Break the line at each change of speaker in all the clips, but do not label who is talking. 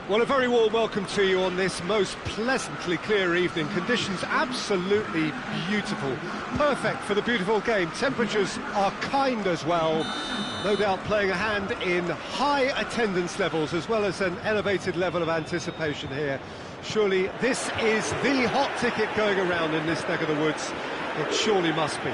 Well, a very warm welcome to you on this most pleasantly clear evening. Conditions absolutely beautiful. Perfect for the beautiful game. Temperatures are kind as well. No doubt playing a hand in high attendance levels as well as an elevated level of anticipation here. Surely this is the hot ticket going around in this neck of the woods. It surely must be.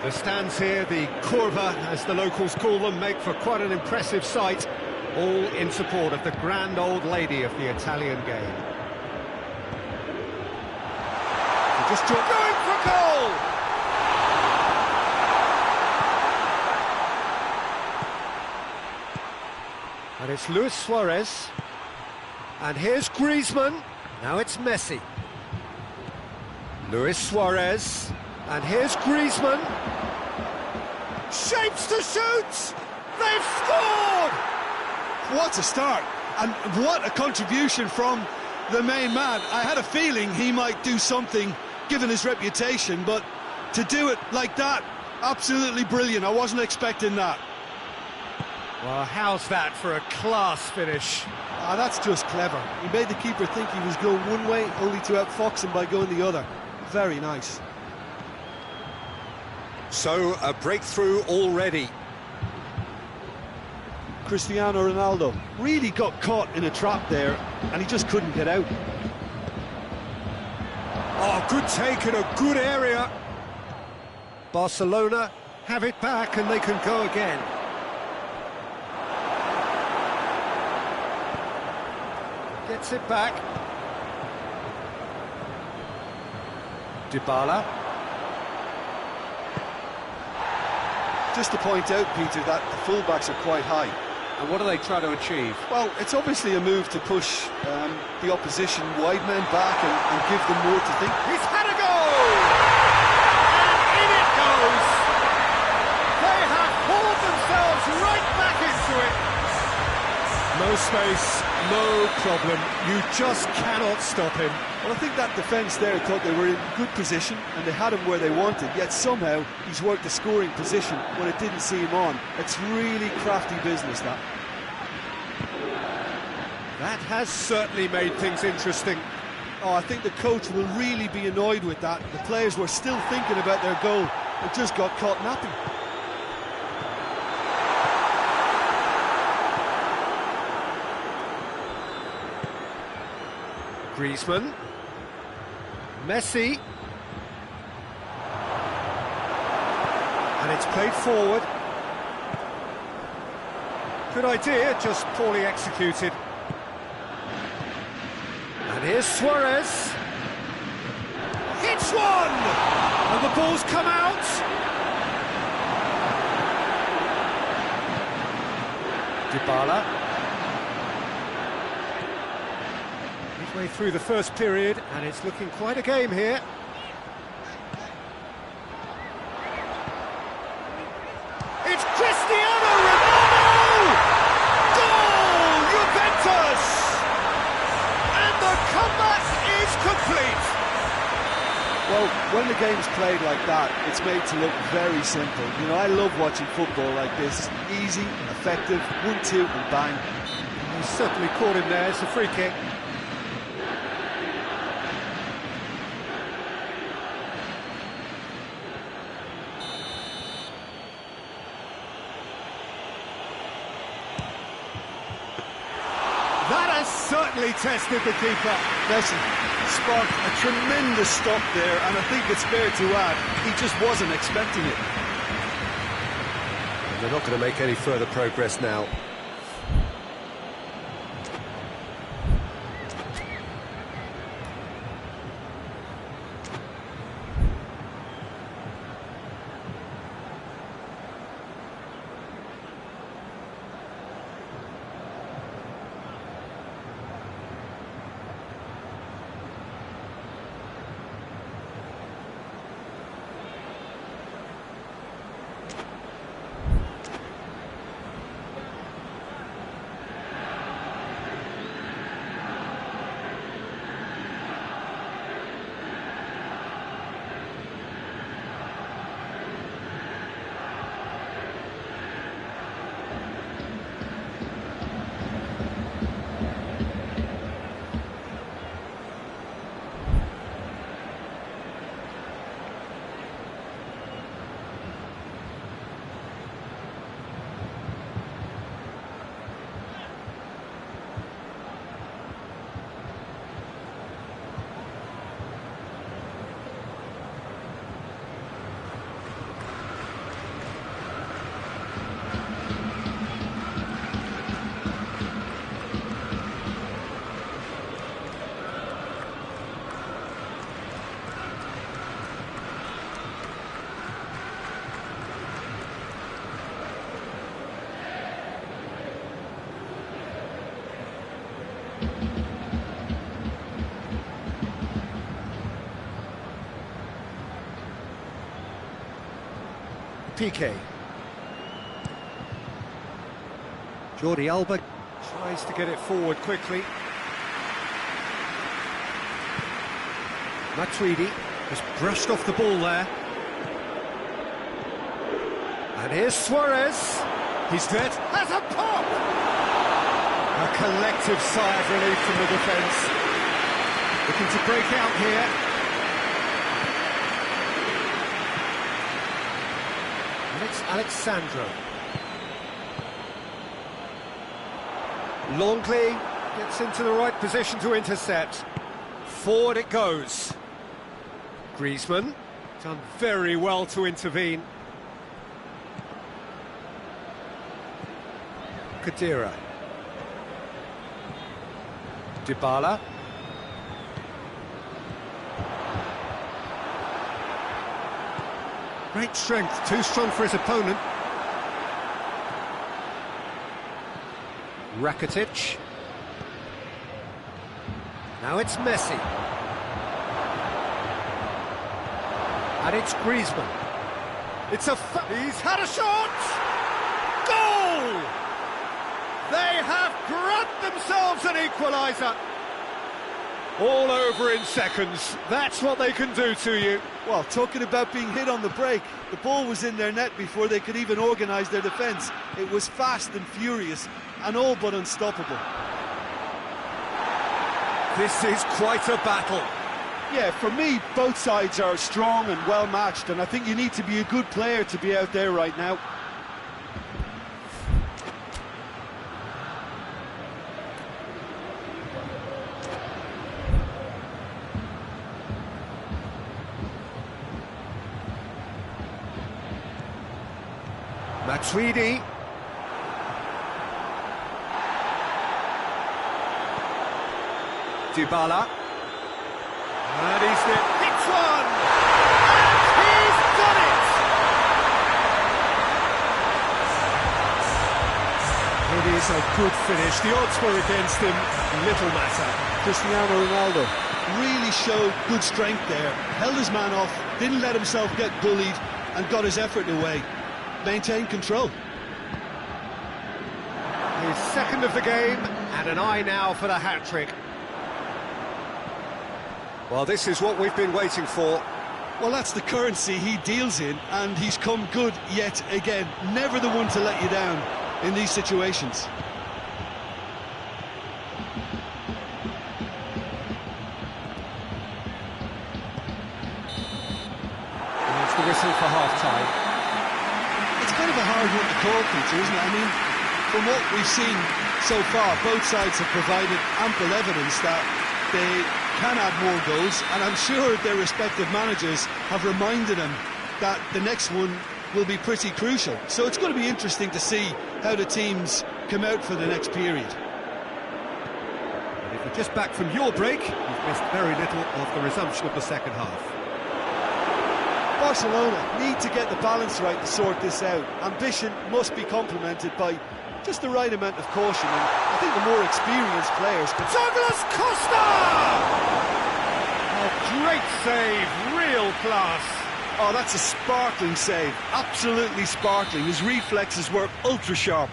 The stands here, the curva, as the locals call them, make for quite an impressive sight. All in support of the grand old lady of the Italian game. Just going for goal! And it's Luis Suarez. And here's Griezmann. Now it's Messi. Luis Suarez. And here's Griezmann. Shapes to shoot! They've scored!
What a start, and what a contribution from the main man. I had a feeling he might do something, given his reputation, but to do it like that, absolutely brilliant. I wasn't expecting that.
Well, how's that for a class finish?
Ah, that's just clever. He made the keeper think he was going one way, only to outfox him by going the other. Very nice.
So, a breakthrough already.
Cristiano Ronaldo really got caught in a trap there, and he just couldn't get out.
Oh, good take in a good area. Barcelona have it back and they can go again. Gets it back. Dybala.
Just to point out, Peter, that the fullbacks are quite high.
And what do they try to achieve?
Well, it's obviously a move to push the opposition wide men back and give them more to think.
He's had a goal! And in it goes! They have hauled themselves right back into it! No space, no problem. You just cannot stop him.
Well, I think that defence there thought they were in good position and they had him where they wanted, yet somehow he's worked a scoring position when it didn't see him on. It's really crafty business, that.
That has certainly made things interesting.
Oh, I think the coach will really be annoyed with that. The players were still thinking about their goal and just got caught napping.
Griezmann. Messi. And it's played forward. Good idea, just poorly executed. And here's Suarez. Hits one! And the ball's come out. Dybala. Way through the first period, and it's looking quite a game here. It's Cristiano Ronaldo! Goal! Juventus! And the comeback is complete!
Well, when the game's played like that, it's made to look very simple. You know, I love watching football like this. Easy, effective, 1-2 and bang.
He certainly caught him there. It's a free kick. That has certainly tested the keeper.
Messi sparked a tremendous stop there, and I think it's fair to add, he just wasn't expecting it.
They're not going to make any further progress now. Piqué. Jordi Alba tries to get it forward quickly. Matuidi has brushed off the ball there. And here's Suarez. He's dead. Has a pop! A collective sigh of relief from the defence. Looking to break out here. Alexandro. Longley gets into the right position to intercept. Forward it goes. Griezmann, done very well to intervene. Khedira. Dybala. Great strength, too strong for his opponent. Rakitic. Now it's Messi. And it's Griezmann. It's he's had a shot! Goal! They have grabbed themselves an equaliser. All over in seconds. That's what they can do to you.
Well, talking about being hit on the break, the ball was in their net before they could even organise their defence. It was fast and furious and all but unstoppable.
This is quite a battle.
Yeah, for me, both sides are strong and well matched, and I think you need to be a good player to be out there right now.
Matuidi. Dybala. And he's hits one! And he's done it! It is a good finish. The odds were against him, little matter.
Cristiano Ronaldo really showed good strength there. Held his man off, didn't let himself get bullied, and got his effort away. Maintained control.
His second of the game, and an eye now for the hat-trick. Well, this is what we've been waiting for.
Well, that's the currency he deals in, and he's come good yet again. Never the one to let you down in these situations.
And it's the whistle for half-time.
It's kind of a hard one to call, Peter, isn't it? I mean, from what we've seen so far, both sides have provided ample evidence that they can add more goals, and I'm sure their respective managers have reminded them that the next one will be pretty crucial. So it's going to be interesting to see how the teams come out for the next period.
And if you're just back from your break, you've missed very little of the resumption of the second half.
Barcelona need to get the balance right to sort this out. Ambition must be complemented by just the right amount of caution, and I think the more experienced players can...
Douglas Costa! A great save, real class.
Oh, that's a sparkling save, absolutely sparkling. His reflexes were ultra sharp.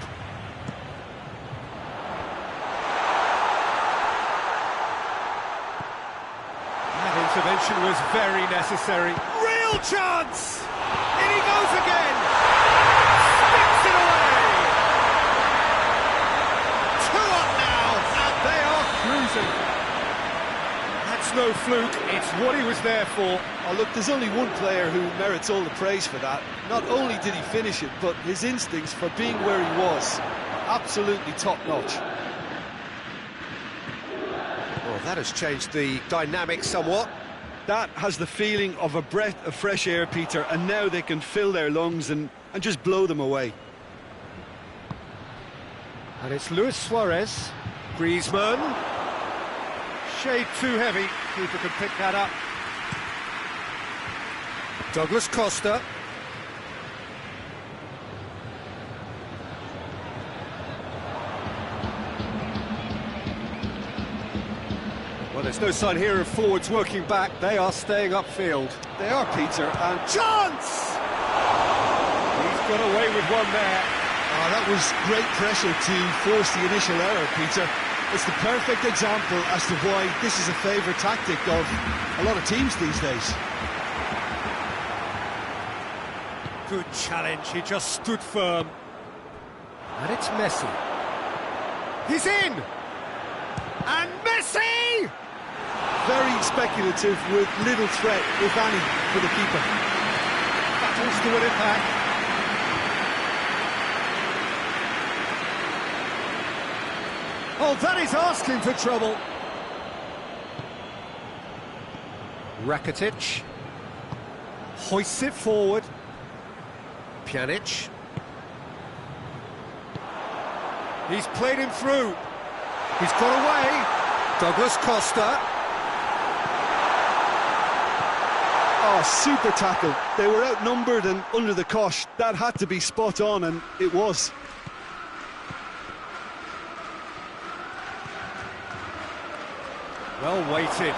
That intervention was very necessary. Real chance! In he goes again! Sticks it away! 2 up now, and they are cruising. That's no fluke, it's what he was there for.
Oh, look, there's only one player who merits all the praise for that. Not only did he finish it, but his instincts for being where he was, absolutely top-notch.
Well, that has changed the dynamic somewhat.
That has the feeling of a breath of fresh air, Peter, and now they can fill their lungs and just blow them away.
And it's Luis Suarez. Griezmann. Shade too heavy. Keeper can pick that up. Douglas Costa. Well, there's no sign here of forwards working back. They are staying upfield.
They are, Peter, and...
Chance! got away with one there.
Oh, that was great pressure to force the initial error, Peter. It's the perfect example as to why this is a favourite tactic of a lot of teams these days.
Good challenge, he just stood firm. And it's Messi. He's in! And Messi!
Very speculative with little threat, if any, for the keeper.
Battles to win it back. Oh, that is asking for trouble. Rakitic hoists it forward. Pjanic. He's played him through. He's got away. Douglas Costa.
Oh, super tackle. They were outnumbered and under the cosh. That had to be spot on, and it was.
Well weighted.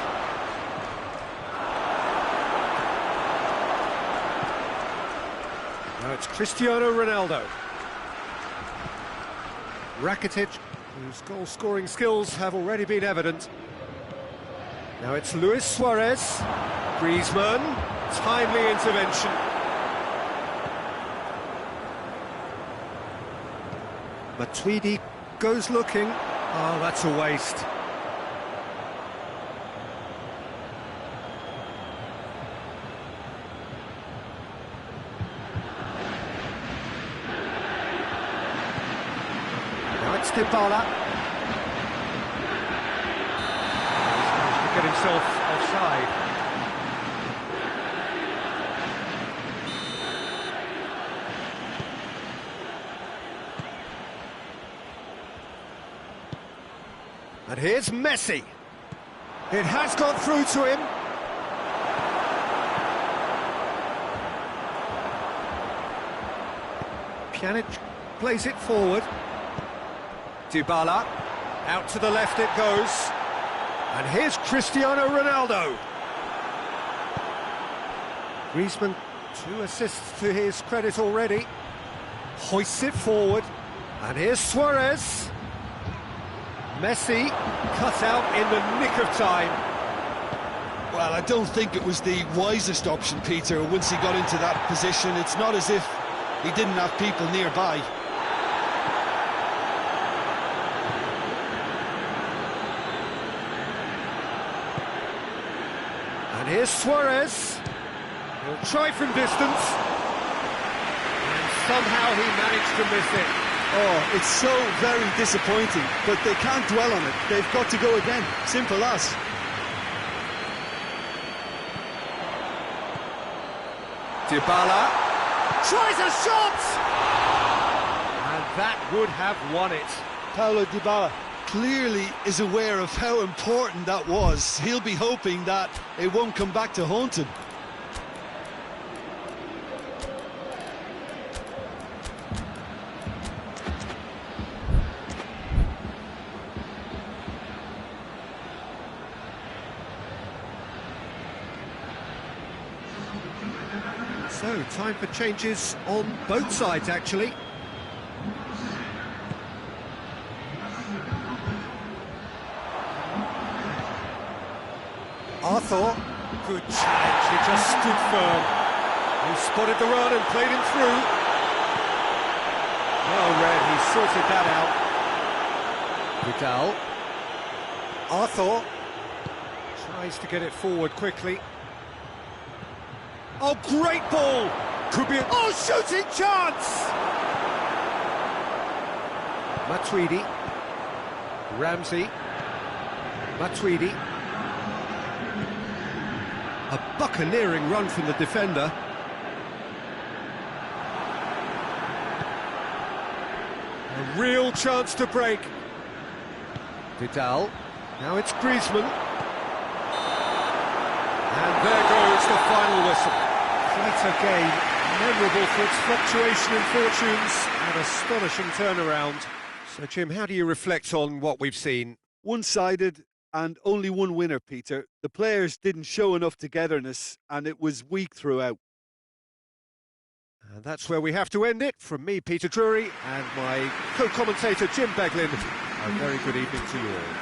Now it's Cristiano Ronaldo. Rakitic, whose goal-scoring skills have already been evident. Now it's Luis Suarez. Griezmann, timely intervention. Matuidi goes looking. Oh, that's a waste. Dybala. He's managed to get himself offside. And here's Messi. It has got through to him. Pjanic plays it forward. Dybala, out to the left it goes, and here's Cristiano Ronaldo. Griezmann, 2 assists to his credit already, hoists it forward, and here's Suarez. Messi cut out in the nick of time.
Well, I don't think it was the wisest option, Peter, once he got into that position. It's not as if he didn't have people nearby.
And here's Suarez. He'll try from distance. And somehow he managed to miss it.
Oh, it's so very disappointing, but they can't dwell on it. They've got to go again. Simple as.
Dybala tries a shot! And that would have won it.
Paulo Dybala clearly is aware of how important that was. He'll be hoping that it won't come back to haunt him.
So, time for changes on both sides, actually. Arthur, good challenge, he just stood firm. He spotted the run and played him through. Well read, he sorted that out. Vidal. Arthur tries to get it forward quickly. Oh, great ball! Could be a... Oh, shooting chance! Matuidi. Ramsey. Matuidi. A buccaneering run from the defender. A real chance to break. Vidal. Now it's Griezmann. And there goes the final whistle. Quite a game, memorable for its fluctuation in fortunes and astonishing turnaround. So, Jim, how do you reflect on what we've seen?
One-sided and only one winner, Peter. The players didn't show enough togetherness and it was weak throughout.
And that's where we have to end it. From me, Peter Drury, and my co-commentator, Jim Beglin. A very good evening to you all.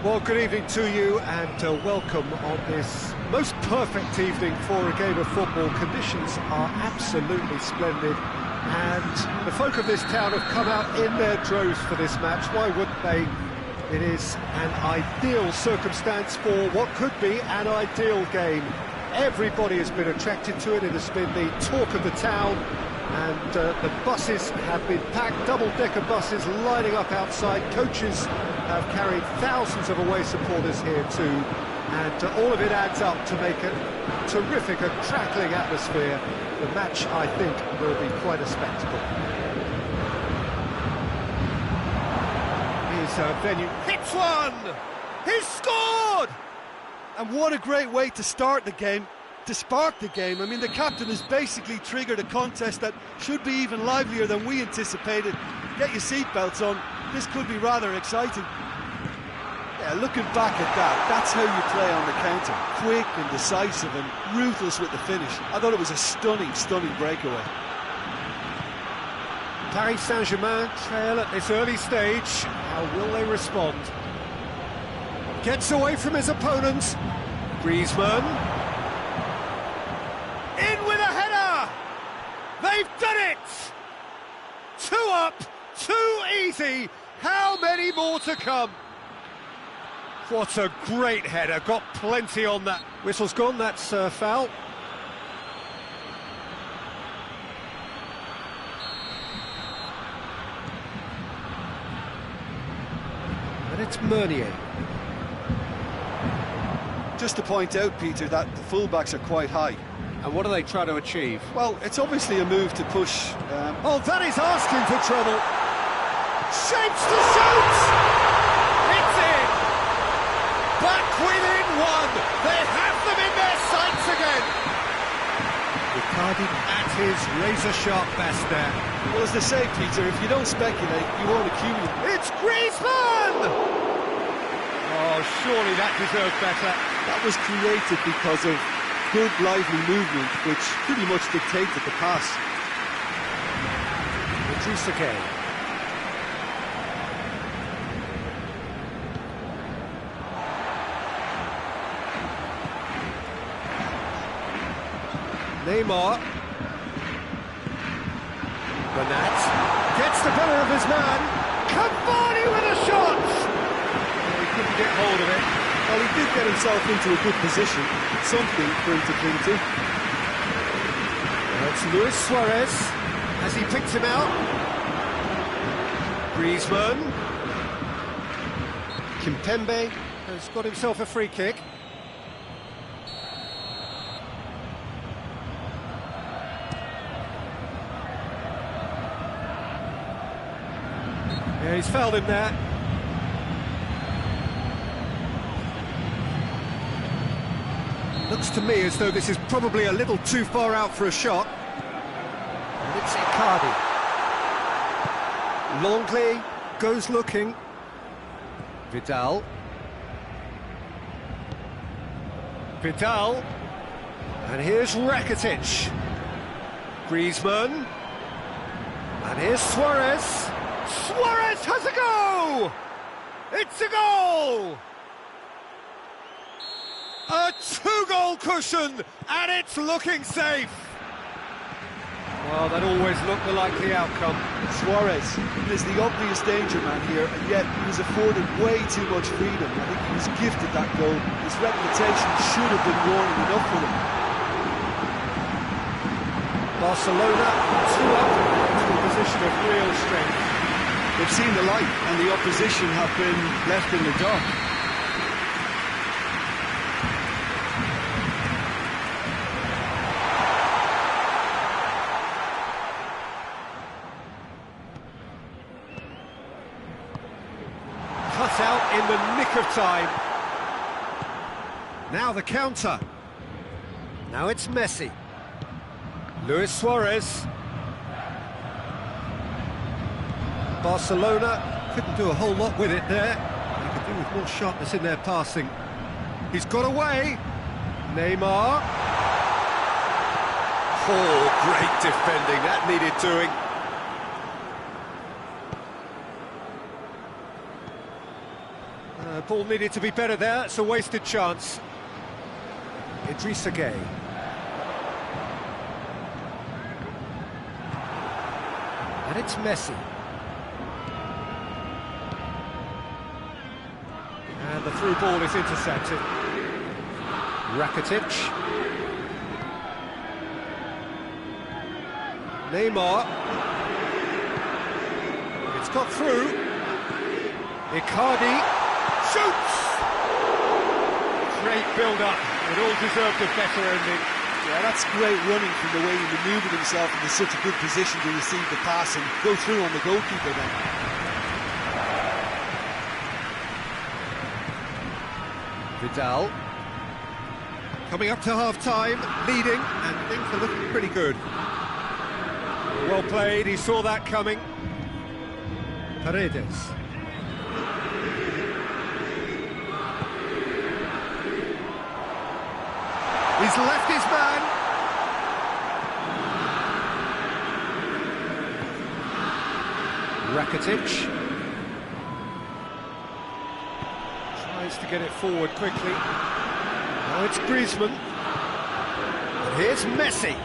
Well, good evening to you, and welcome on this most perfect evening for a game of football. Conditions are absolutely splendid, and the folk of this town have come out in their droves for this match. Why wouldn't they? It is an ideal circumstance for what could be an ideal game. Everybody has been attracted to it. It has been the talk of the town, and the buses have been packed, double-decker buses lining up outside. Coaches have carried thousands of away supporters here too, and all of it adds up to make a terrific, a crackling atmosphere. The match, I think, will be quite a spectacle. Here's Venue, hits one! He's scored!
And what a great way to start the game, to spark the game. I mean, the captain has basically triggered a contest that should be even livelier than we anticipated. Get your seatbelts on, this could be rather exciting. Yeah, looking back at that, that's how you play on the counter. Quick and decisive and ruthless with the finish. I thought it was a stunning, stunning breakaway.
Paris Saint-Germain trail at this early stage. How will they respond? Gets away from his opponent. Griezmann. In with a header! They've done it! 2 up, 2 easy. How many more to come? What a great header, got plenty on that. Whistle's gone, that's foul. And it's Meunier.
Just to point out, Peter, that the fullbacks are quite high.
And what do they try to achieve?
Well, it's obviously a move to push...
Oh, that is asking for trouble. Shapes to shoot! It's in! Back within 1! They have them in their sights again! Icardi at his razor-sharp best there.
Well, as they say, Peter, if you don't speculate, you won't accumulate.
It's Griezmann! Oh, surely that deserved better.
That was created because of good, lively movement, which pretty much dictated the pass.
Idrissa Gueye. Neymar. Bernat gets the better of his man. Cavani with a shot! He couldn't get hold of it.
Well, he did get himself into a good position, something for him to cling to.
It's Luis Suarez. Has he picked him out? Griezmann. Kimpembe has got himself a free kick. Yeah, he's fouled him there. Looks to me as though this is probably a little too far out for a shot. And it's Icardi. Longley goes looking. Vidal. Vidal. And here's Rakitic. Griezmann. And here's Suarez. Suarez has a go! It's a goal! A two-goal cushion, and it's looking safe. Well, that always looked the likely outcome.
Suarez is the obvious danger man here, and yet he was afforded way too much freedom. I think he was gifted that goal. His reputation should have been warning enough for him.
Barcelona 2 up into a position of real strength.
They've seen the light, and the opposition have been left in the dark.
Cut out in the nick of time. Now the counter. Now it's Messi. Luis Suarez. Barcelona couldn't do a whole lot with it there. They could do with more sharpness in their passing. He's got away. Neymar. Oh, great defending. That needed doing. Ball needed to be better there. It's a wasted chance. Idrissa Gueye. And it's Messi. And the through ball is intercepted. Rakitic. Neymar. It's got through. Icardi. Shoots! Great build-up. It all deserved a better ending.
Yeah, that's great running from the way he manoeuvred himself into such a good position to receive the pass and go through on the goalkeeper then.
Vidal. Coming up to half-time, leading, and things are looking pretty good. Well played, he saw that coming. Paredes. He's left his man. Rakitic. Tries to get it forward quickly. Now it's Griezmann. And here's Messi.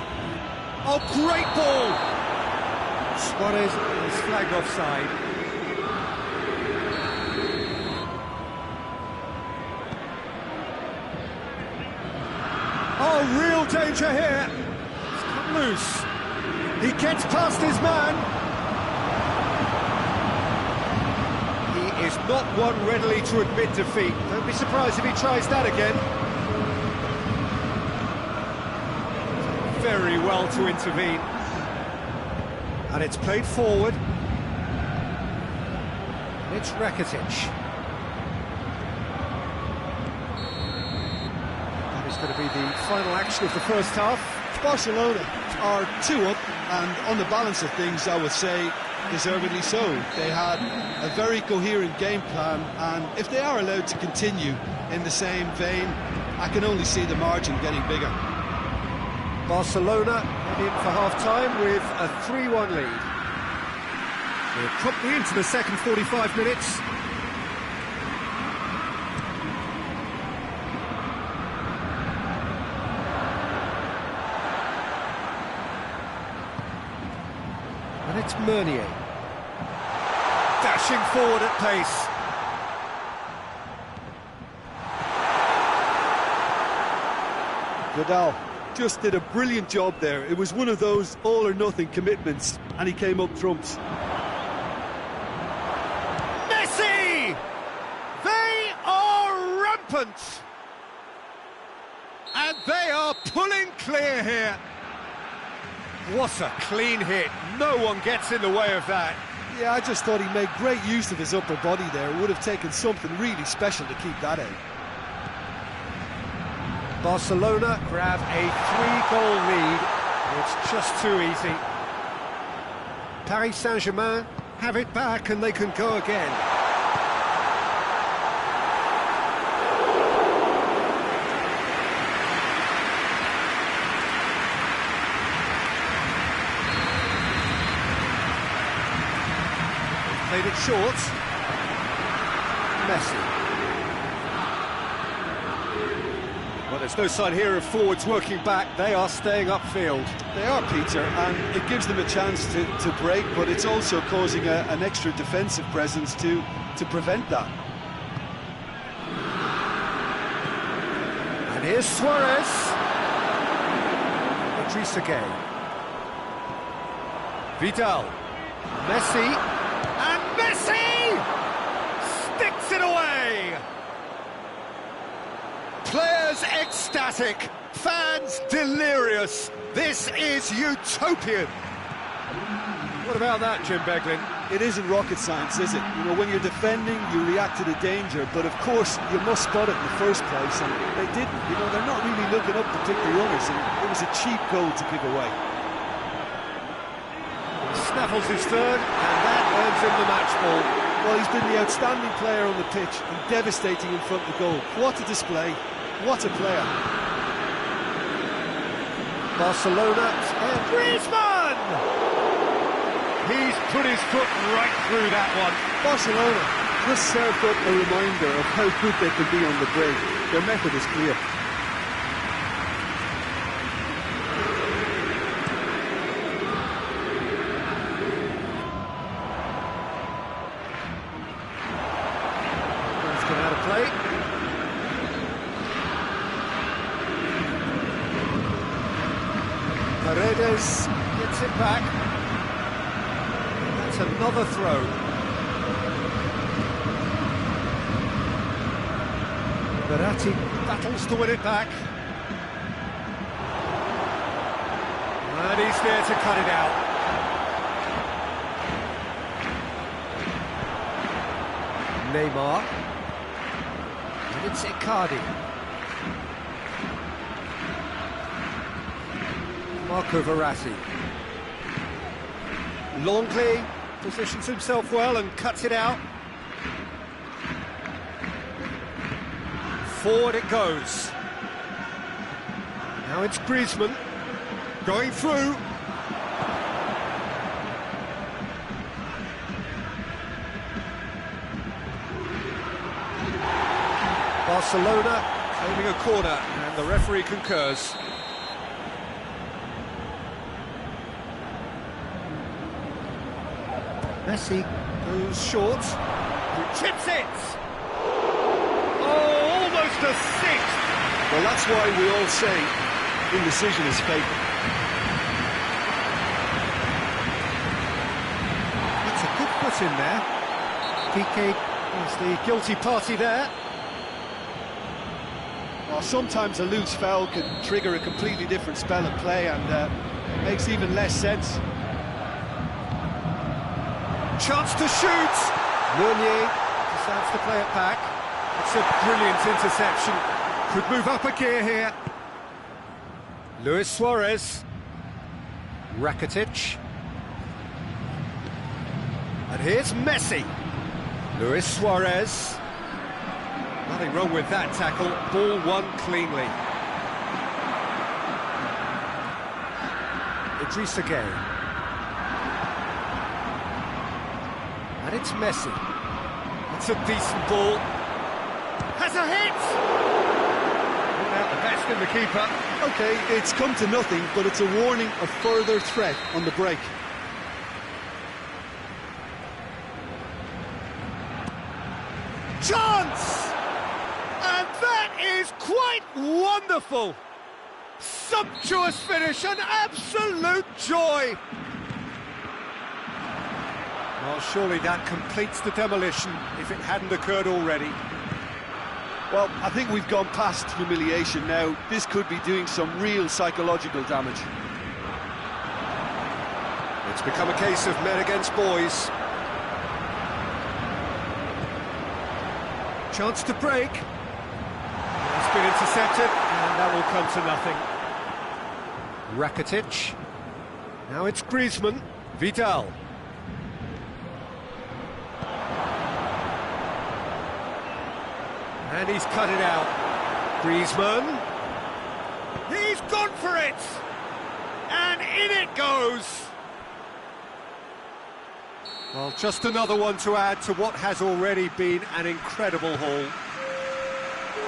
Oh, great ball! Suarez is flagged offside. Oh, real danger here. It's come loose. He gets past his man. He is not one readily to admit defeat. Don't be surprised if he tries that again. Very well to intervene. And it's played forward. It's Rakitic. Going to be the final action of the first half.
Barcelona are 2 up, and on the balance of things, I would say deservedly so. They had a very coherent game plan, and if they are allowed to continue in the same vein, I can only see the margin getting bigger.
Barcelona head in for half-time with a 3-1 lead. We're promptly into the second 45 minutes. And it's Meunier. Dashing forward at pace.
Vidal just did a brilliant job there. It was one of those all-or-nothing commitments, and he came up trumps.
Messi! They are rampant! And they are pulling clear here. What a clean hit. No one gets in the way of that.
Yeah, I just thought he made great use of his upper body there. It would have taken something really special to keep that out.
Barcelona grab a 3-goal lead. It's just too easy. Paris Saint-Germain have it back and they can go again. Played it short. Messi. Well, there's no sign here of forwards working back. They are staying upfield.
They are, Peter, and it gives them a chance to break, but it's also causing an extra defensive presence to prevent that.
And here's Suarez. Idrissa Gueye. Vidal. Messi. And Messi! Sticks it away! Players ecstatic, fans delirious. This is utopian. What about that, Jim Beglin?
It isn't rocket science, is it? You know, when you're defending, you react to the danger, but of course, you must spot it in the first place, and they didn't. You know, they're not really looking up to pick the runners, and it was a cheap goal to kick away.
Snaffles his third, and that earns him the match ball.
Well, he's been the outstanding player on the pitch and devastating in front of the goal. What a display. What a player.
Barcelona, Griezmann! He's put his foot right through that one.
Barcelona just served up a reminder of how good they can be on the break. Their method is clear.
Let's get out of play. Paredes gets it back. That's another throw. Verratti battles to win it back. And he's there to cut it out. Neymar. And it's Icardi. Marco Verratti. Longley positions himself well and cuts it out. Forward it goes. Now it's Griezmann going through. Barcelona claiming a corner, and the referee concurs. Messi goes short, chips it! Oh, almost a sixth!
Well, that's why we all say indecision is fatal.
That's a good foot in there. Piqué is the guilty party there.
Well, sometimes a loose foul can trigger a completely different spell of play, and makes even less sense.
Chance to shoot! Meunier decides to play it back. It's a brilliant interception. Could move up a gear here. Luis Suarez. Rakitic. And here's Messi. Luis Suarez. Nothing wrong with that tackle. Ball won cleanly. Idrissa Gueye. And it's Messi. It's a decent ball. Has a hit! Brought out the best in the keeper.
OK, it's come to nothing, but it's a warning of further threat on the break.
Chance! And that is quite wonderful! sumptuous finish, an absolute joy! Well, surely that completes the demolition, if it hadn't occurred already.
Well, I think we've gone past humiliation now. This could be doing some real psychological damage.
It's become a case of men against boys. Chance to break. It's been intercepted, and that will come to nothing. Rakitic. Now it's Griezmann. Vidal. And he's cut it out. Griezmann. He's gone for it! And in it goes! Well, just another one to add to what has already been an incredible haul.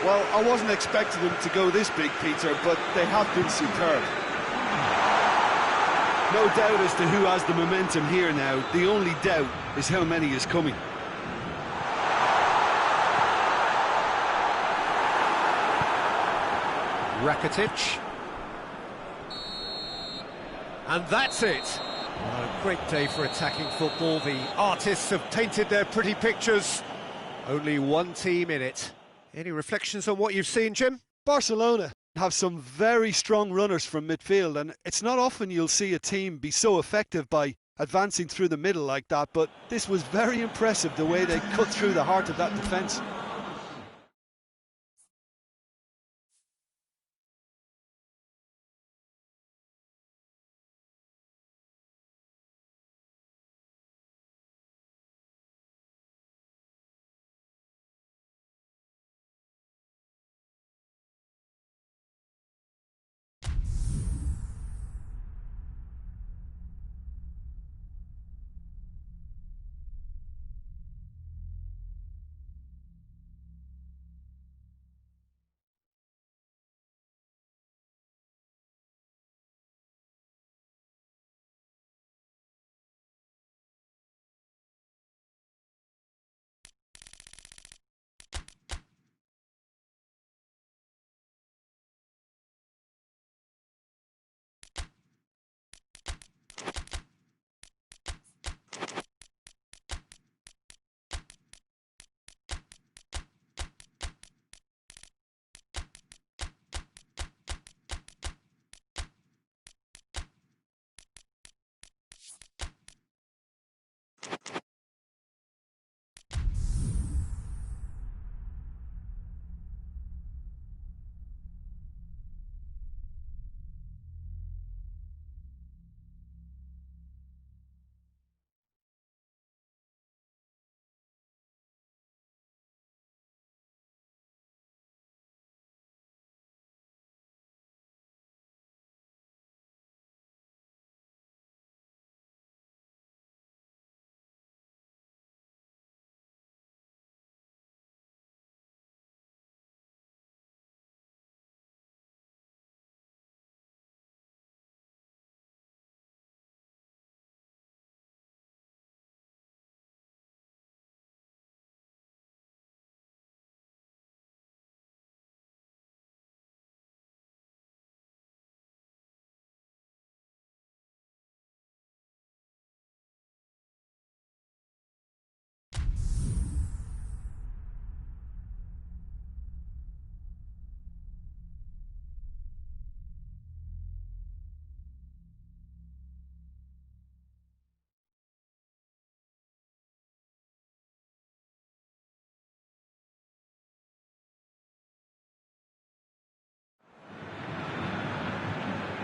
Well, I wasn't expecting them to go this big, Peter, but they have been superb. No doubt as to who has the momentum here now. The only doubt is how many is coming.
Rakitic. And that's it. Well, a great day for attacking football. The artists have painted their pretty pictures. Only one team in it. Any reflections on what you've seen, Jim?
Barcelona have some very strong runners from midfield, and it's not often you'll see a team be so effective by advancing through the middle like that, but this was very impressive, the way they cut through the heart of that defence.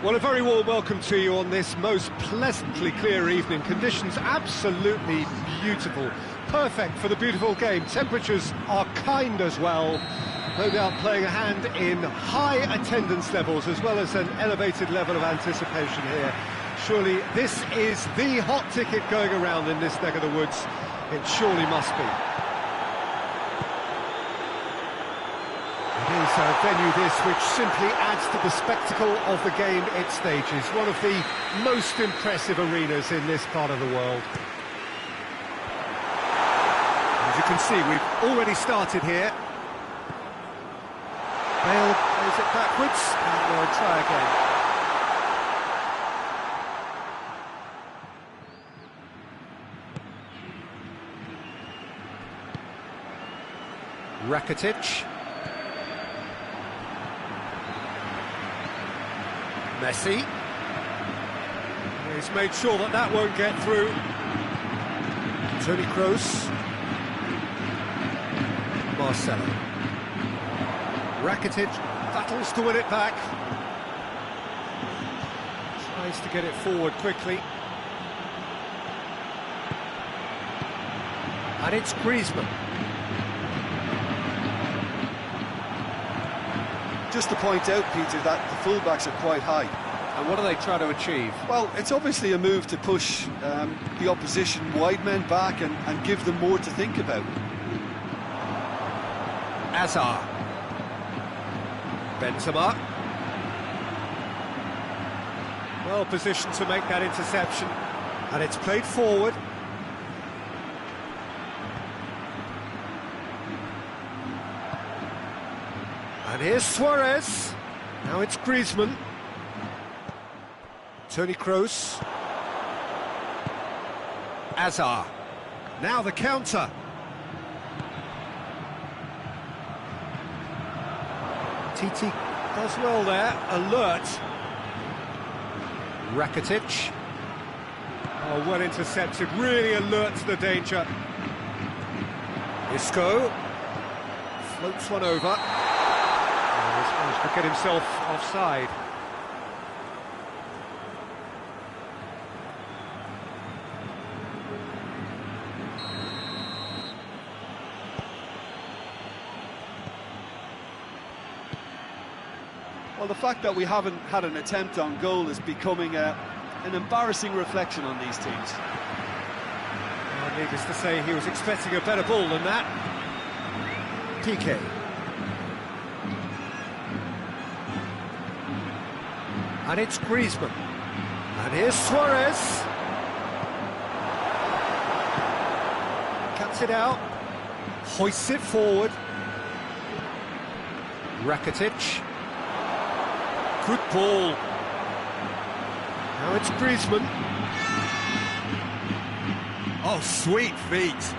Well, a very warm welcome to you on this most pleasantly clear evening. Conditions absolutely beautiful. Perfect for the beautiful game. Temperatures are kind as well. No doubt playing a hand in high attendance levels as well as an elevated level of anticipation here. Surely this is the hot ticket going around in this neck of the woods. It surely must be. It is a venue this which simply adds to the spectacle of the game it stages. One of the most impressive arenas in this part of the world. As you can see, we've already started here. Bale plays it backwards, and they'll try again. Rakitic. Messi. He's made sure that that won't get through. Toni Kroos. Marcelo. Rakitic battles to win it back. Tries to get it forward quickly. And it's Griezmann.
Just to point out, Peter, that the fullbacks are quite high.
And what are they trying to achieve?
Well, it's obviously a move to push the opposition wide men back and give them more to think about.
Hazard. Benzema. Well positioned to make that interception. And it's played forward. And here's Suarez. Now it's Griezmann. Toni Kroos. Hazard. Now the counter. Titi does well there. Alert. Rakitic. Oh, well intercepted. Really alert to the danger. Isco. Floats one over. He's managed to get himself offside.
Well, the fact that we haven't had an attempt on goal is becoming an embarrassing reflection on these teams.
Well, needless to say, he was expecting a better ball than that. PK. And it's Griezmann. And here's Suarez. Cuts it out. Hoists it forward. Rakitic. Good ball. Now it's Griezmann. Oh, sweet feet.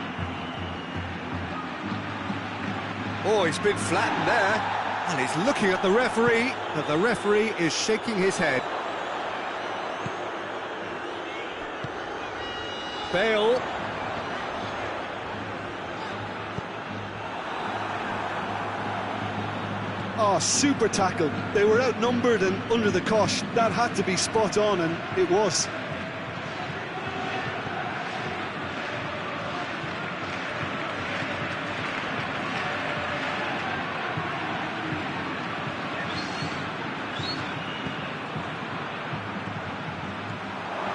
Oh, he's been flattened there. And he's looking at the referee, and the referee is shaking his head. Bale.
Oh, super tackle. They were outnumbered and under the cosh. That had to be spot on, and it was.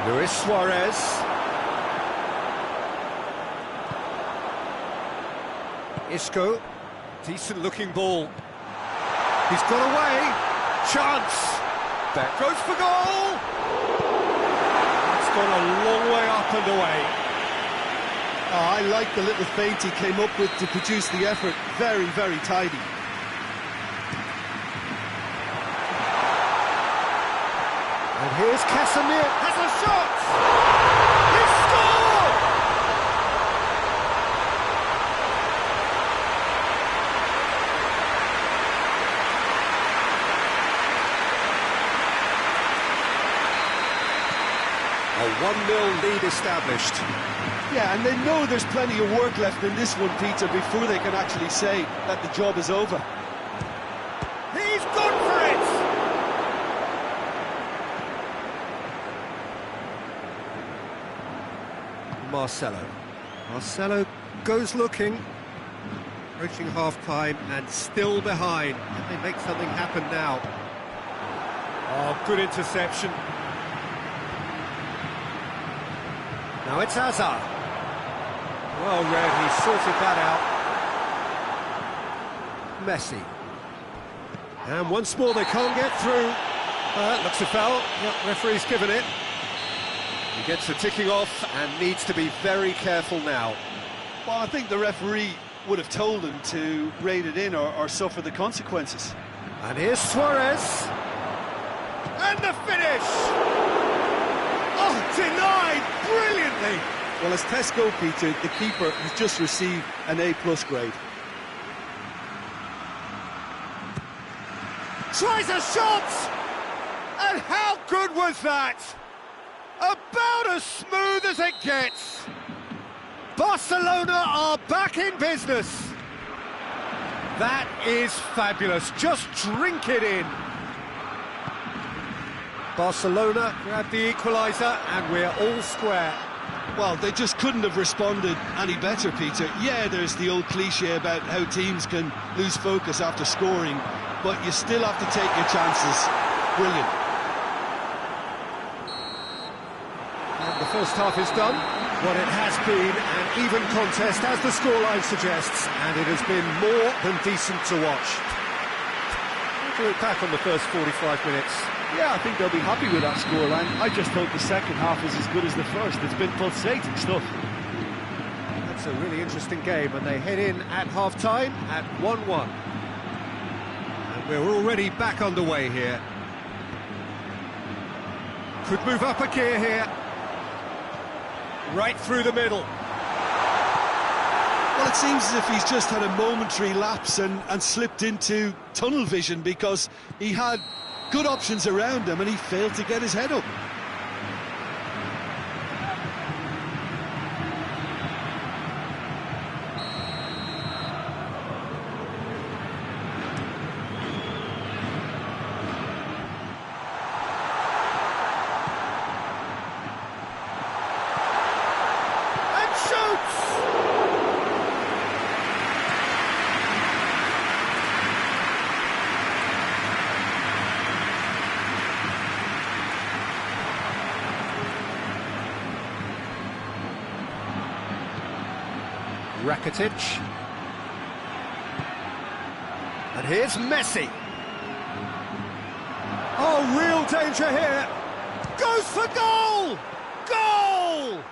Luis Suarez. Isco. Decent looking ball. He's got away. Chance. That goes for goal. It's gone a long way up and away.
Oh, I like the little feint he came up with to produce the effort. Very, very tidy.
And here's Casemiro. Has a shot. He scored. A 1-0 lead established.
Yeah, and they know there's plenty of work left in this one, Peter, before they can actually say that the job is over.
He's gone for it! Marcelo goes looking, approaching half-time and still behind. Can they make something happen now? Oh, good interception. Now it's Hazard. Well read, he sorted that out. Messi. And once more they can't get through. Looks a foul. Yep, referee's given it. He gets the ticking off and needs to be very careful now.
Well, I think the referee would have told him to rein it in or suffer the consequences.
And here's Suarez. And the finish! Oh, denied brilliantly!
Well, as tests go, Peter, the keeper has just received an A+ grade.
tries a shot! And how good was that? About as smooth as it gets. Barcelona are back in business. That is fabulous. Just drink it in. Barcelona grab the equaliser and we're all square.
Well, they just couldn't have responded any better, Peter. Yeah, there's the old cliche about how teams can lose focus after scoring, but you still have to take your chances. Brilliant.
And the first half is done. What it has been an even contest, as the scoreline suggests, and it has been more than decent to watch. What do you look back on the first 45 minutes?
Yeah, I think they'll be happy with that scoreline. I just hope the second half is as good as the first. It's been pulsating stuff.
That's a really interesting game, and they head in at half-time at 1-1. And we're already back underway here. Could move up a gear here. Right through the middle.
Well, it seems as if he's just had a momentary lapse and slipped into tunnel vision, because he had good options around him and he failed to get his head up.
Rakitic. And here's Messi. Oh, real danger here. Goes for goal! Goal!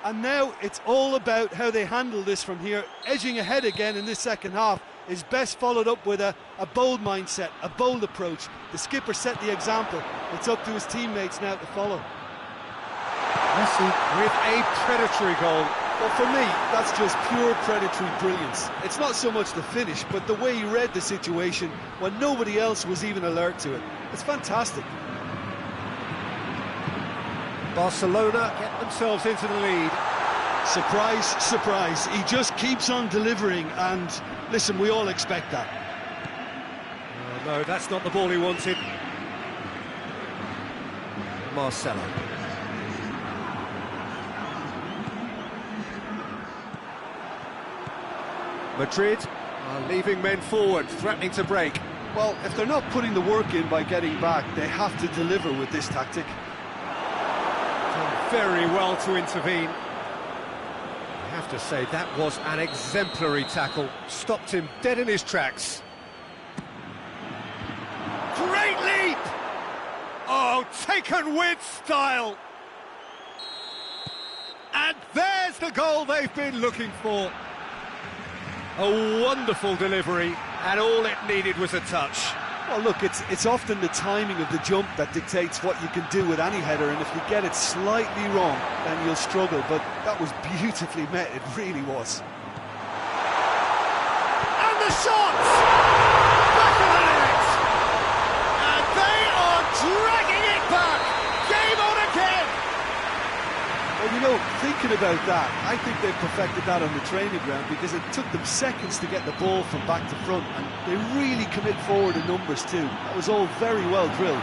And now it's all about how they handle this from here. Edging ahead again in this second half is best followed up with a bold mindset, a bold approach. The skipper set the example. It's up to his teammates now to follow.
Messi with a predatory goal.
Well, for me, that's just pure predatory brilliance. It's not so much the finish, but the way he read the situation when nobody else was even alert to it. It's fantastic.
Barcelona get themselves into the lead.
Surprise, surprise. He just keeps on delivering, and listen, we all expect that.
Oh, no, that's not the ball he wanted. Marcelo. Madrid are leaving men forward, threatening to break.
Well, if they're not putting the work in by getting back, they have to deliver with this tactic.
Done very well to intervene. I have to say, that was an exemplary tackle. Stopped him dead in his tracks. Great leap! Oh, taken with style! And there's the goal they've been looking for. A wonderful delivery, and all it needed was a touch.
Well, look, it's often the timing of the jump that dictates what you can do with any header, and if you get it slightly wrong, then you'll struggle, but that was beautifully met, it really was.
And the shot! Back of the net! And they are dragging it back! Game on again!
Well, you know, thinking about that, I think they've perfected that on the training ground, because it took them seconds to get the ball from back to front, and they really commit forward in numbers too. That was all very well drilled.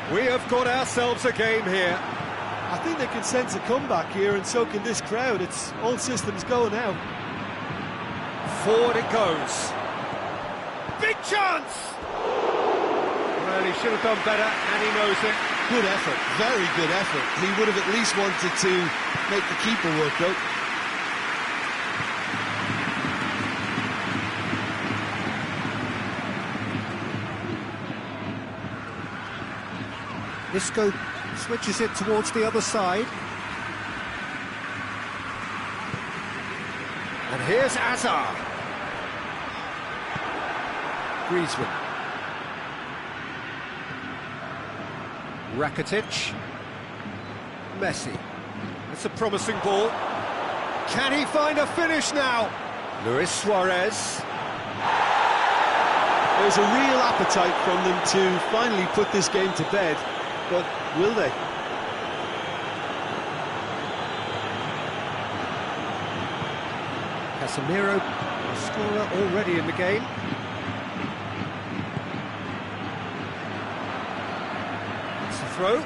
We have got ourselves a game here.
I think they can sense a comeback here, and so can this crowd. It's all systems go now.
Forward it goes. Big chance! Well, he should have done better, and he knows it.
Good effort, very good effort. He would have at least wanted to make the keeper work, though.
Isco switches it towards the other side. And here's Hazard. Griezmann. Rakitic. Messi. It's a promising ball. Can he find a finish now? Luis Suarez.
There's a real appetite from them to finally put this game to bed, but will they?
Casemiro, a scorer already in the game. It's the throw.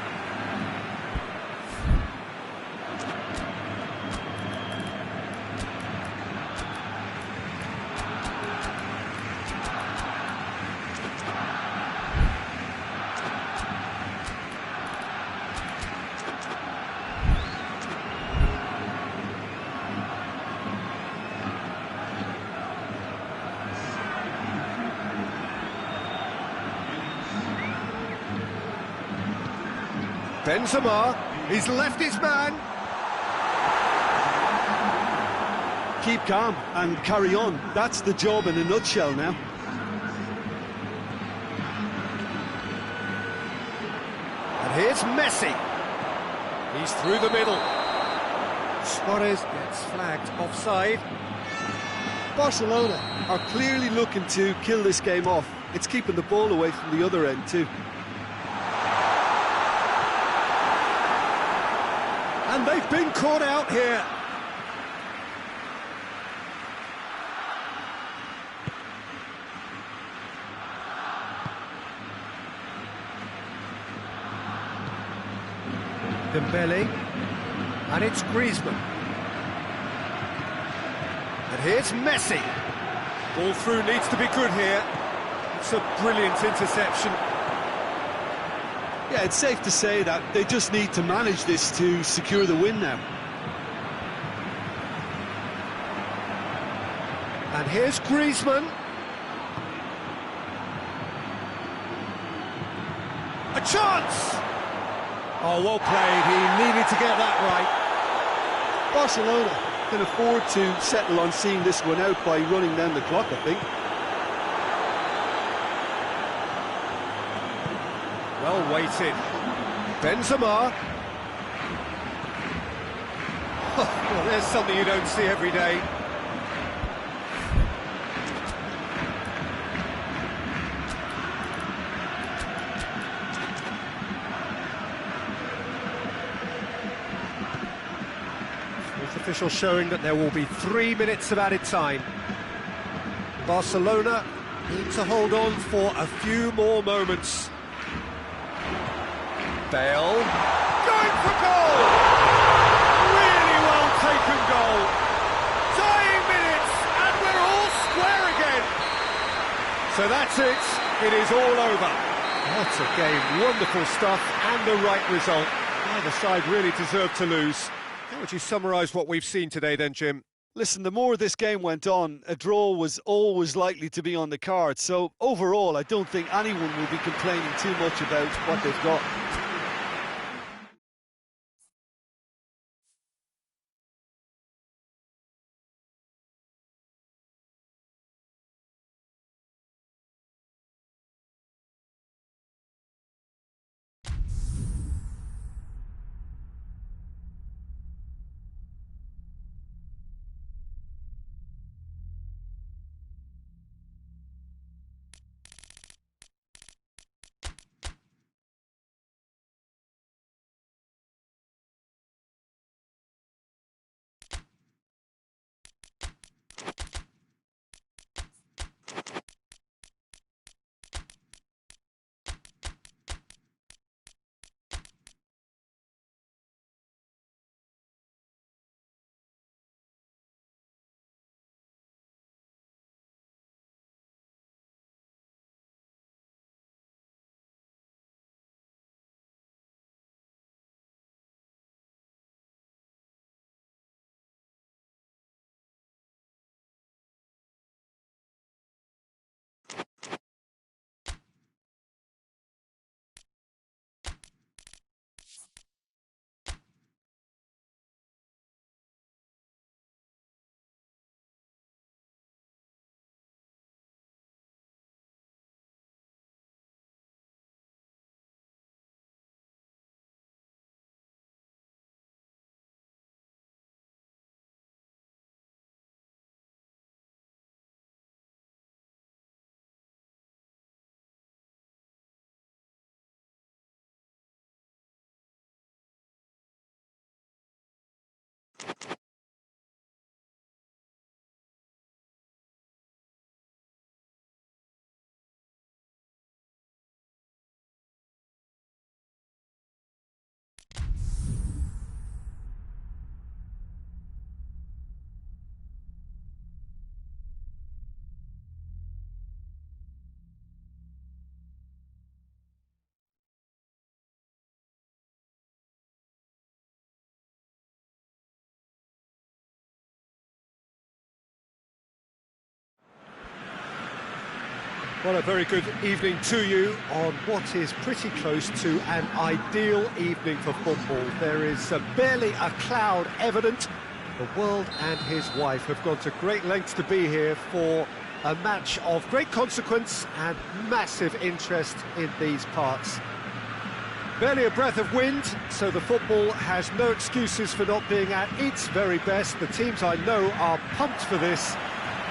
Benzema, he's left his man.
Keep calm and carry on. That's the job in a nutshell now.
And here's Messi. He's through the middle. Suarez gets flagged offside.
Barcelona are clearly looking to kill this game off. It's keeping the ball away from the other end too.
And they've been caught out here. Dembele, and it's Griezmann. And here's Messi. Ball through needs to be good here. It's a brilliant interception.
Yeah, it's safe to say that they just need to manage this to secure the win now.
And here's Griezmann. A chance! Oh, well played. He needed to get that right.
Barcelona can afford to settle on seeing this one out by running down the clock, I think.
Well weighted. Benzema. Well, there's something you don't see every day. Fourth official showing that there will be 3 minutes of added time. Barcelona need to hold on for a few more moments. Bale, going for goal! Really well taken goal. Dying minutes, and we're all square again. So that's it, it is all over. What a game, wonderful stuff, and the right result. Neither side really deserved to lose. How would you summarise what we've seen today then, Jim?
Listen, the more this game went on, a draw was always likely to be on the card. So overall, I don't think anyone will be complaining too much about what they've got.
Well, a very good evening to you on what is pretty close to an ideal evening for football. There is barely a cloud evident. The world and his wife have gone to great lengths to be here for a match of great consequence and massive interest in these parts. Barely a breath of wind, so the football has no excuses for not being at its very best. The teams I know are pumped for this.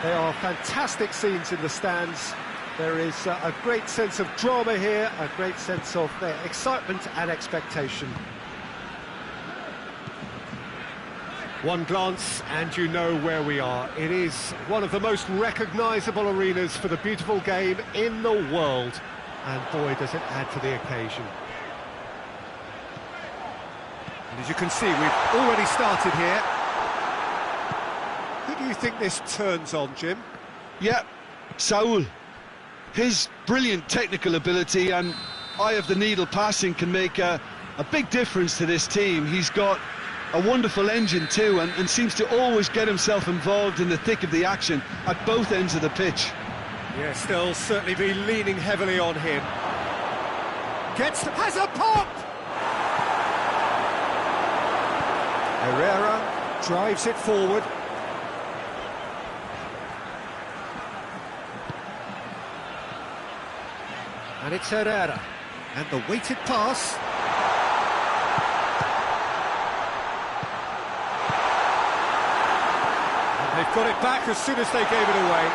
They are fantastic scenes in the stands. There is a great sense of drama here, a great sense of excitement and expectation. One glance and you know where we are. It is one of the most recognisable arenas for the beautiful game in the world. And boy, does it add to the occasion. And as you can see, we've already started here. Who do you think this turns on, Jim?
Yeah, Saul. His brilliant technical ability and eye of the needle passing can make a big difference to this team. He's got a wonderful engine too and seems to always get himself involved in the thick of the action at both ends of the pitch.
Yes, they'll certainly be leaning heavily on him. Has a pop! Herrera drives it forward. And it's Herrera. And the weighted pass. And they've got it back as soon as they gave it away.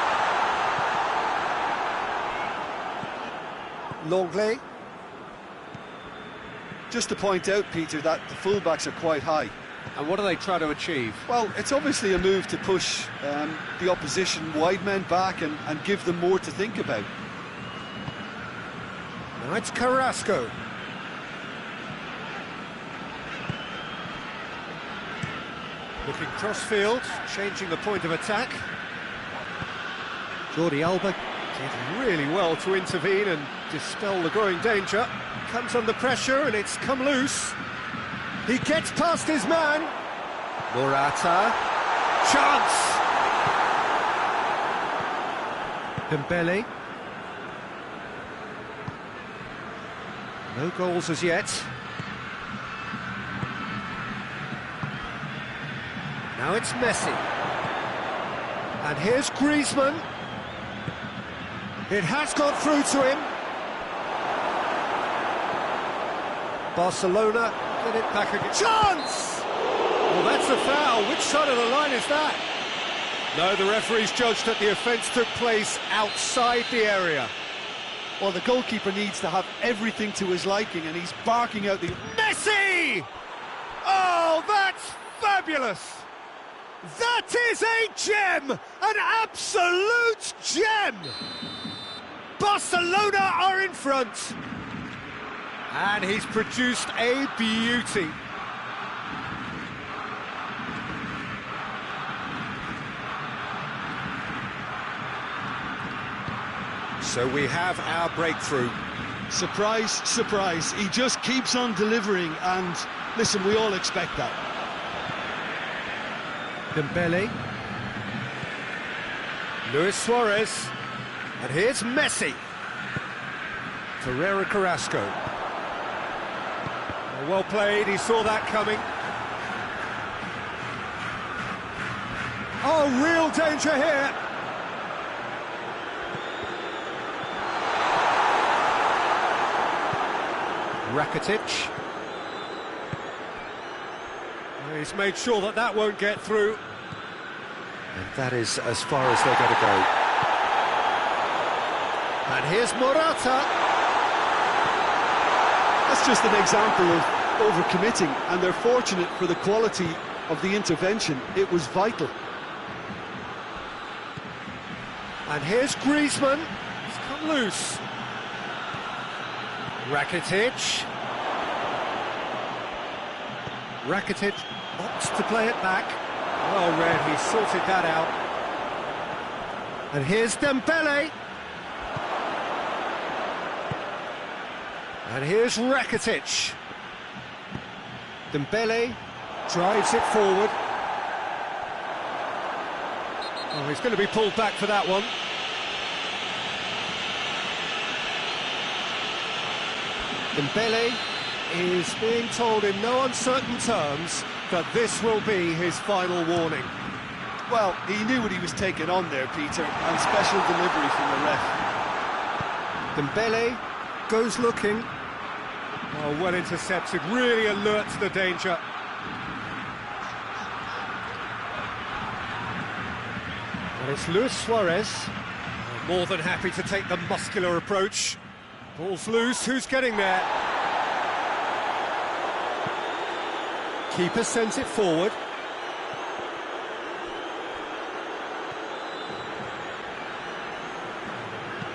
Longley.
Just to point out, Peter, that the fullbacks are quite high.
And what do they try to achieve?
Well, it's obviously a move to push the opposition wide men back and give them more to think about.
Now it's Carrasco. Looking crossfield, changing the point of attack. Jordi Alba did really well to intervene and dispel the growing danger. Comes under pressure and it's come loose. He gets past his man. Morata. Chance! Dembele. No goals as yet. Now it's Messi. And here's Griezmann. It has got through to him. Barcelona get it back again. Chance! Well, that's a foul. Which side of the line is that? No, the referee's judged that the offence took place outside the area.
Well, the goalkeeper needs to have everything to his liking, and he's barking out the...
Messi! Oh, that's fabulous! That is a gem! An absolute gem! Barcelona are in front. And he's produced a beauty. So we have our breakthrough.
Surprise, surprise. He just keeps on delivering, and listen, we all expect that.
Dembele. Luis Suarez. And here's Messi. Ferreira Carrasco. Well played, he saw that coming. Oh, real danger here. Rakitic. He's made sure that that won't get through. And that is as far as they're going to go. And here's Morata.
That's just an example of overcommitting, and they're fortunate for the quality of the intervention. It was vital.
And here's Griezmann. He's come loose. Rakitic. Rakitic opts to play it back. Well read, he sorted that out. And here's Dembele. And here's Rakitic. Dembele drives it forward. Oh, he's going to be pulled back for that one. Dembele is being told in no uncertain terms that this will be his final warning.
Well, he knew what he was taking on there, Peter, and special delivery from the ref.
Dembele goes looking. Oh, well intercepted, really alert to the danger. And it's Luis Suarez, more than happy to take the muscular approach. Ball's loose, who's getting there? Keeper sends it forward.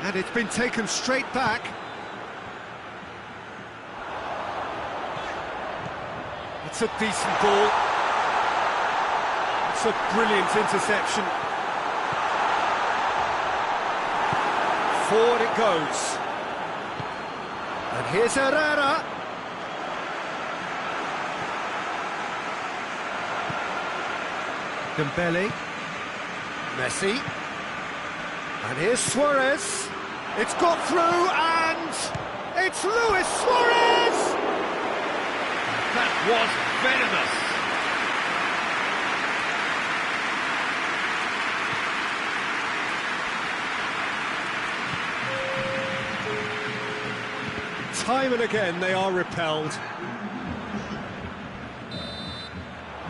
And it's been taken straight back. It's a decent ball. It's a brilliant interception. Forward it goes. And here's Herrera. Dembele. Messi. And here's Suarez. It's got through, and it's Luis Suarez!
That was venomous.
Time and again they are repelled.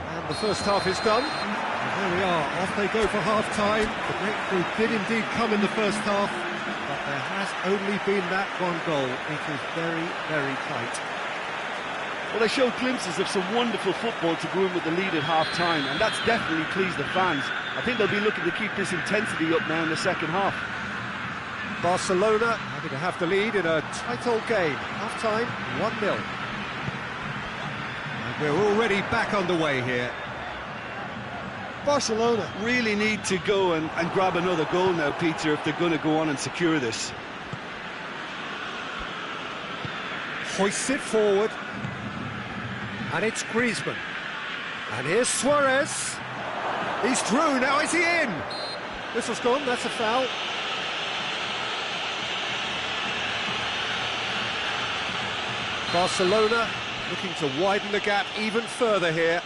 And the first half is done. And there we are, off they go for half-time. The breakthrough did indeed come in the first half, but there has only been that one goal. It is very, very tight.
Well, they showed glimpses of some wonderful football to go in with the lead at half-time, and that's definitely pleased the fans. I think they'll be looking to keep this intensity up now in the second half.
Barcelona happy to have the lead in a tight old game. Half-time, 1-0. And we're already back underway here.
Barcelona
Really need to go and grab another goal now, Peter, if they're going to go on and secure this.
Hoists it forward. And it's Griezmann. And here's Suarez. He's through, now is he in? Whistle's gone, that's a foul. Barcelona looking to widen the gap even further here.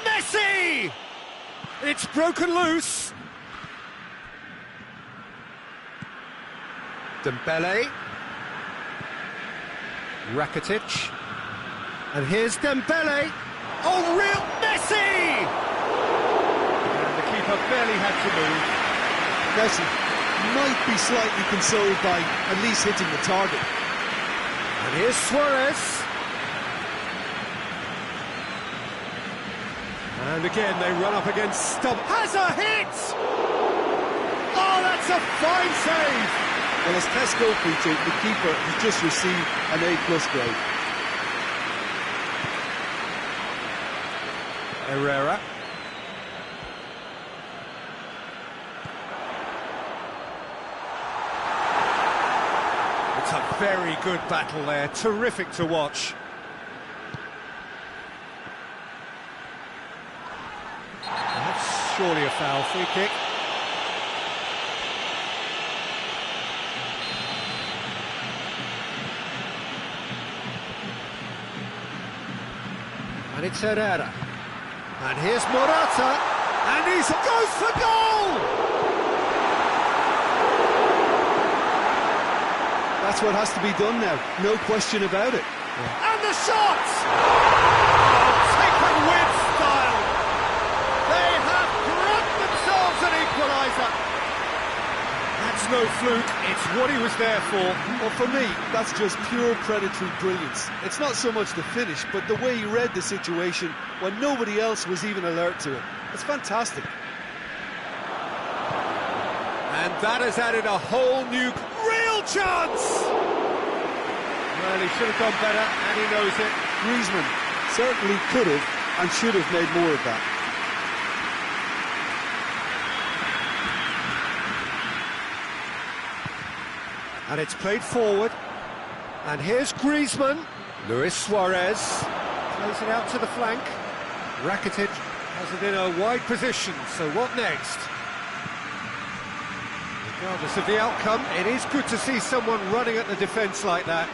Messi! It's broken loose. Dembele. Rakitic. And here's Dembele. Oh, real Messi! And the keeper barely had to move.
Messi might be slightly consoled by at least hitting the target.
And here's Suarez. And again they run up against Stubb. Has a hit! Oh, that's a fine save!
Well, as tests go, Peter, the keeper has just received an A+ grade.
Herrera. It's a very good battle there, terrific to watch. That's surely a foul, free kick. And it's Herrera. And here's Morata, and he goes for goal!
That's what has to be done now, no question about it.
Yeah. And the shot! Oh, taken with style! They have grabbed themselves an equaliser! That's no fluke, it's what he was there for.
Well, for me, that's just pure predatory brilliance. It's not so much the finish, but the way he read the situation when nobody else was even alert to it. It's fantastic.
And that has added a whole new real chance! Well, he should have done better, and he knows it.
Griezmann certainly could have and should have made more of that.
And it's played forward. And here's Griezmann. Luis Suarez plays it out to the flank. Rakitic has it in a wide position, so what next? Regardless of the outcome, it is good to see someone running at the defence like that.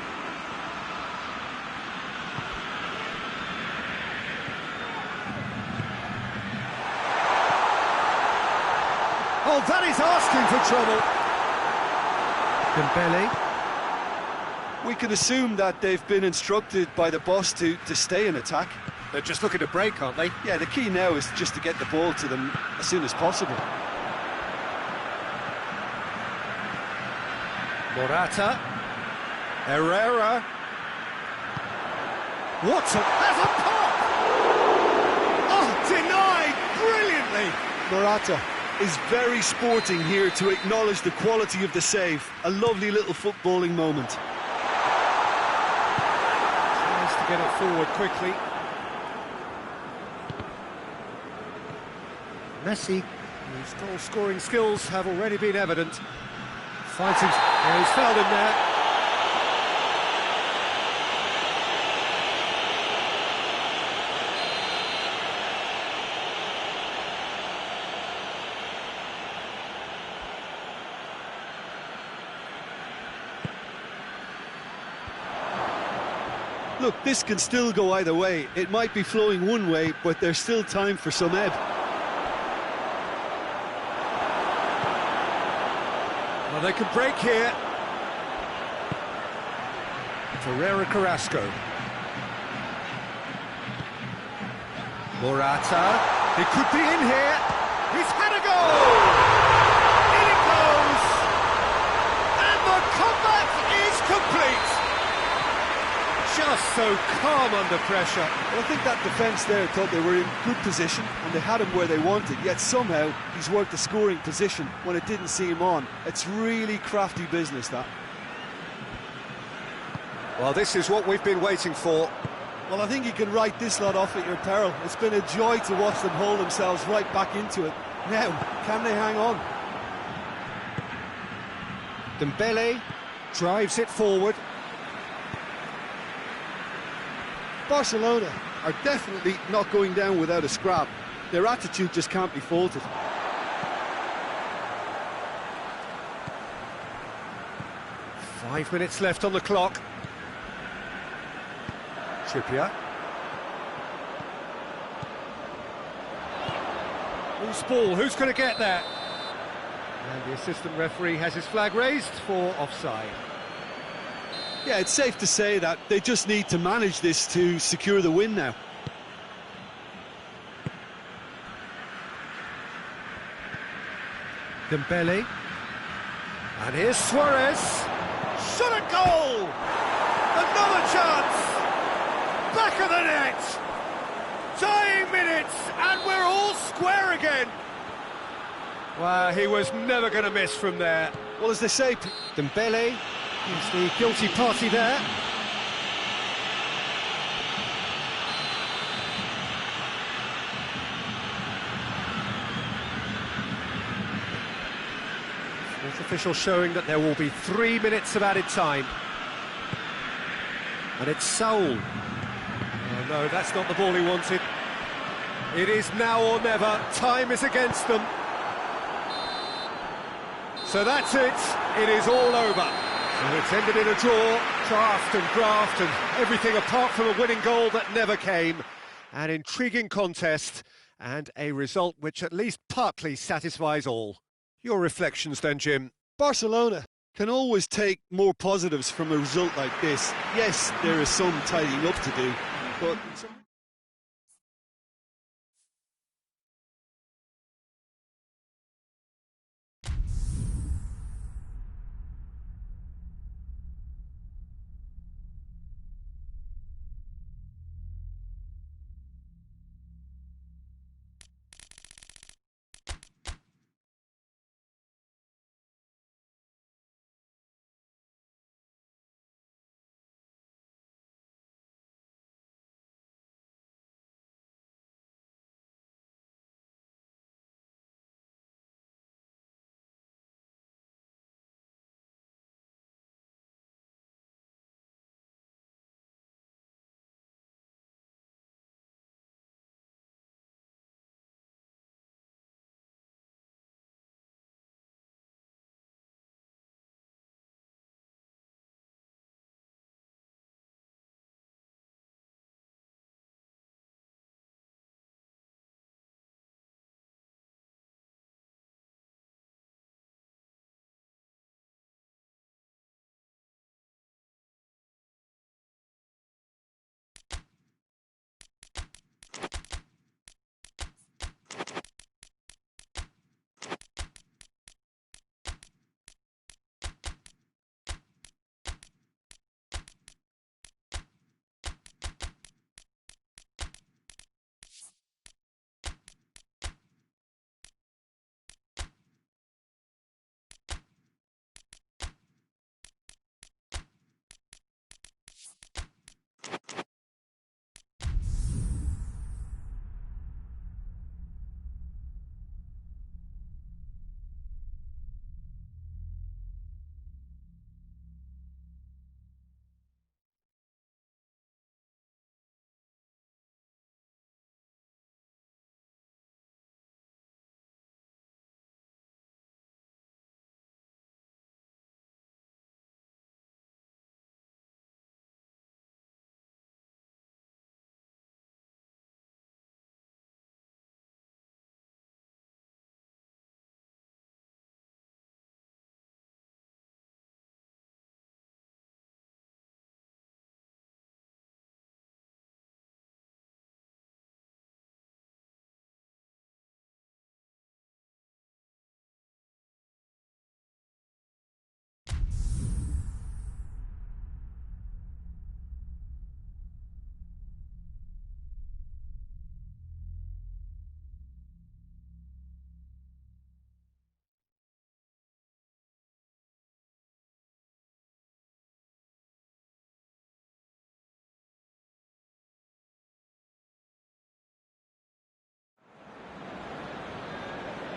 That is asking for trouble. Dembele.
We can assume that they've been instructed by the boss to stay in attack.
They're just looking to break, aren't they?
Yeah, the key now is just to get the ball to them as soon as possible.
Morata. Herrera. Watson has a pop! Oh, denied brilliantly!
Morata is very sporting here to acknowledge the quality of the save. A lovely little footballing moment.
Tries to get it forward quickly. Messi, whose goal-scoring skills have already been evident, finds him. Oh, he's fouled him there.
Look, this can still go either way. It might be flowing one way, but there's still time for some ebb.
Well, they can break here. Ferreira Carrasco. Morata. He could be in here. He's had a goal! In it goes! And the comeback is complete! Just so calm under pressure.
Well, I think that defence there thought they were in good position and they had him where they wanted, yet somehow he's worked the scoring position when it didn't see him on. It's really crafty business, that.
Well, this is what we've been waiting for.
Well, I think you can write this lot off at your peril. It's been a joy to watch them haul themselves right back into it. Now, can they hang on?
Dembele drives it forward.
Barcelona are definitely not going down without a scrap. Their attitude just can't be faulted.
Five minutes left on the clock. Trippier. Loose ball, who's going to get that? And the assistant referee has his flag raised for offside.
Yeah, it's safe to say that they just need to manage this to secure the win now.
Dembele. And here's Suarez. Shot a goal! Another chance! Back of the net! Dying minutes, and we're all square again! Well, he was never going to miss from there.
Well, as they say,
Dembele is the guilty party there. Fourth official showing that there will be 3 minutes of added time. And it's Saul. Oh no, that's not the ball he wanted. It is now or never. Time is against them. So that's it. It is all over. And it's ended in a draw, draft and graft and everything apart from a winning goal that never came. An intriguing contest and a result which at least partly satisfies all. Your reflections then, Jim?
Barcelona can always take more positives from a result like this. Yes, there is some tidying up to do, but...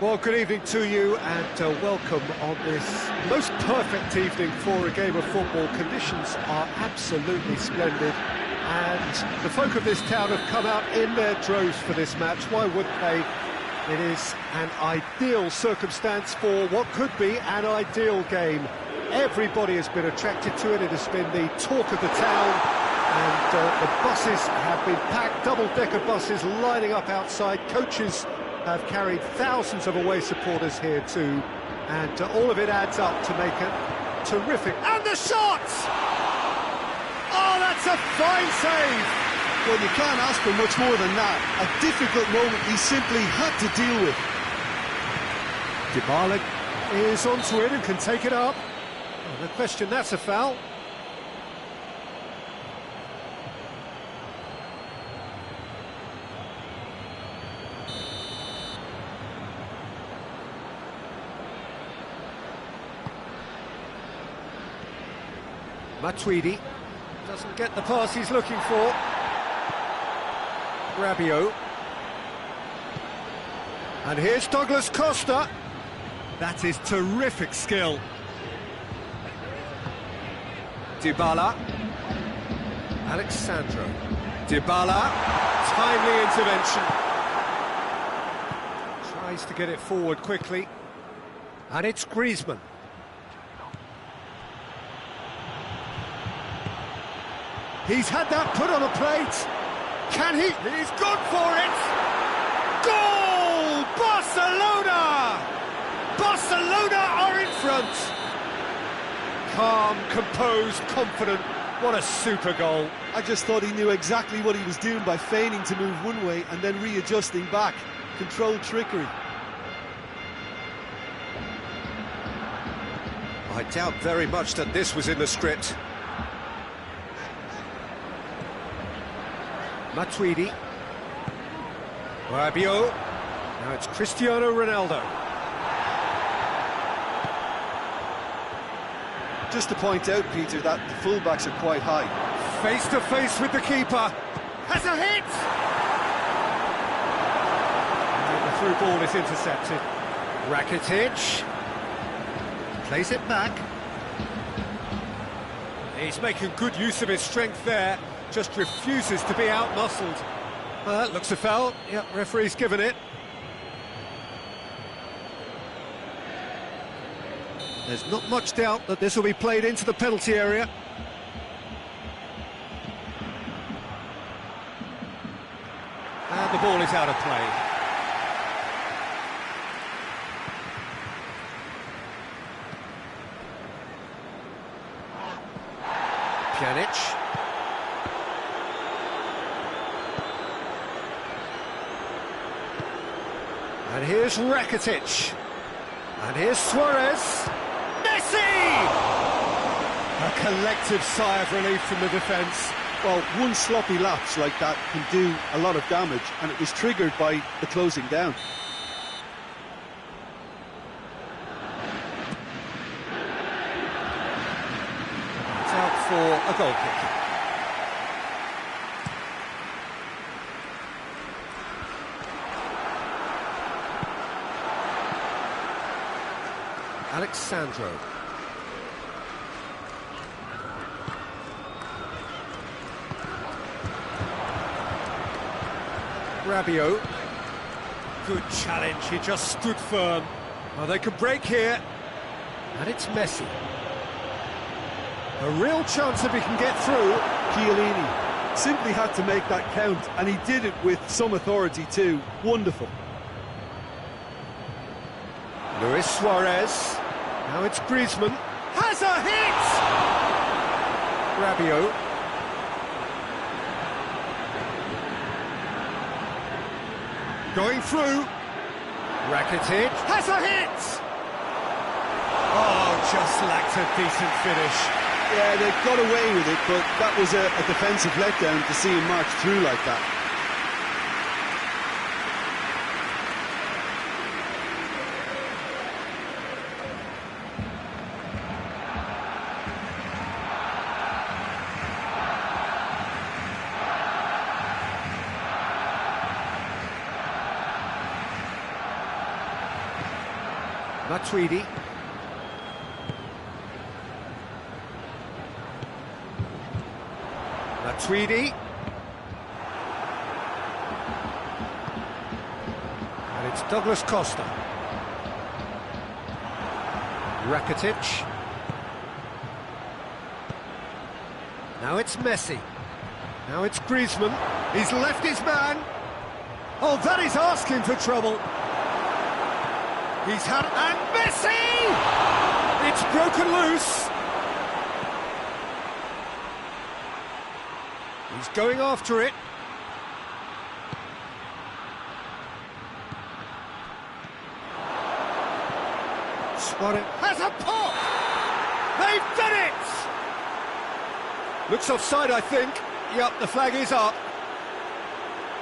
Well, good evening to you and welcome on this most perfect evening for a game of football. Conditions are absolutely splendid and the folk of this town have come out in their droves for this match. Why wouldn't they? It is an ideal circumstance for what could be an ideal game. Everybody has been attracted to it. It has been the talk of the town and the buses have been packed, double-decker buses lining up outside. Coaches have carried thousands of away supporters here too, and all of it adds up to make a terrific... And the shot! Oh, that's a fine save!
Well, you can't ask for much more than that. A difficult moment he simply had to deal with.
Dybala is onto it and can take it up. Oh, no question, that's a foul. Matuidi doesn't get the pass he's looking for. Rabiot. And here's Douglas Costa. That is terrific skill. Dybala. Alexandro. Dybala. Timely intervention. Tries to get it forward quickly. And it's Griezmann. He's had that put on a plate. Can he? He's gone for it. Goal! Barcelona! Barcelona are in front. Calm, composed, confident. What a super goal.
I just thought he knew exactly what he was doing by feigning to move one way and then readjusting back. Controlled trickery.
I doubt very much that this was in the script. Matuidi. Rabiot. Now it's Cristiano Ronaldo.
Just to point out, Peter, that the fullbacks are quite high.
Face to face with the keeper. Has a hit! And the through ball is intercepted. Rakitic. Plays it back. He's making good use of his strength there. Just refuses to be out-muscled. Well, that looks a foul. Yep, referee's given it. There's not much doubt that this will be played into the penalty area. And the ball is out of play. Pjanic. And here's Rakitic. And here's Suarez. Messi! A collective sigh of relief from the defence.
Well, one sloppy lapse like that can do a lot of damage, and it was triggered by the closing down.
It's out for a goal kick. Alexandro. Rabiot. Good challenge, he just stood firm. Well, they could break here. And it's Messi. A real chance if he can get through.
Chiellini simply had to make that count, and he did it with some authority too. Wonderful.
Luis Suarez. Now it's Griezmann. Has a hit! Rabiot. Going through. Rakitic. Has a hit! Oh, just lacked a decent finish.
Yeah, they got away with it, but that was a defensive letdown to see him march through like that.
Matuidi. Matuidi. And it's Douglas Costa. Rakitic. Now it's Messi. Now it's Griezmann. He's left his man. Oh, that is asking for trouble. He's had... And Messi! It's broken loose. He's going after it. Suarez has a pop! They've done it! Looks offside, I think. Yep, the flag is up.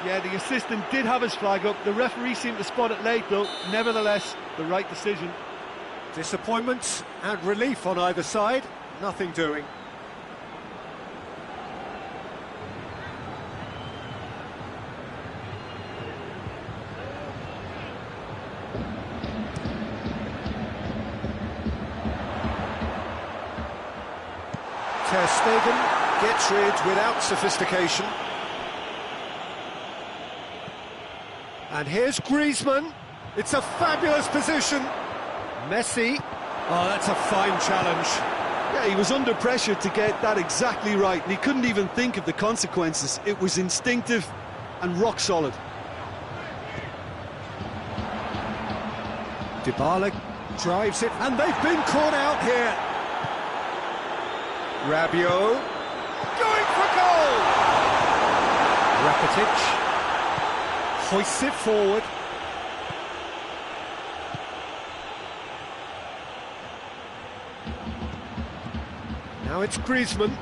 Yeah, the assistant did have his flag up. The referee seemed to spot it late, though. Nevertheless, the right decision.
Disappointment and relief on either side. Nothing doing. Ter Stegen gets rid without sophistication. And here's Griezmann. It's a fabulous position. Messi. Oh, that's a fine challenge.
Yeah, he was under pressure to get that exactly right, and he couldn't even think of the consequences. It was instinctive and rock solid.
Dybala drives it, and they've been caught out here. Rabiot going for goal. Rakitic hoists it forward. Now it's Griezmann.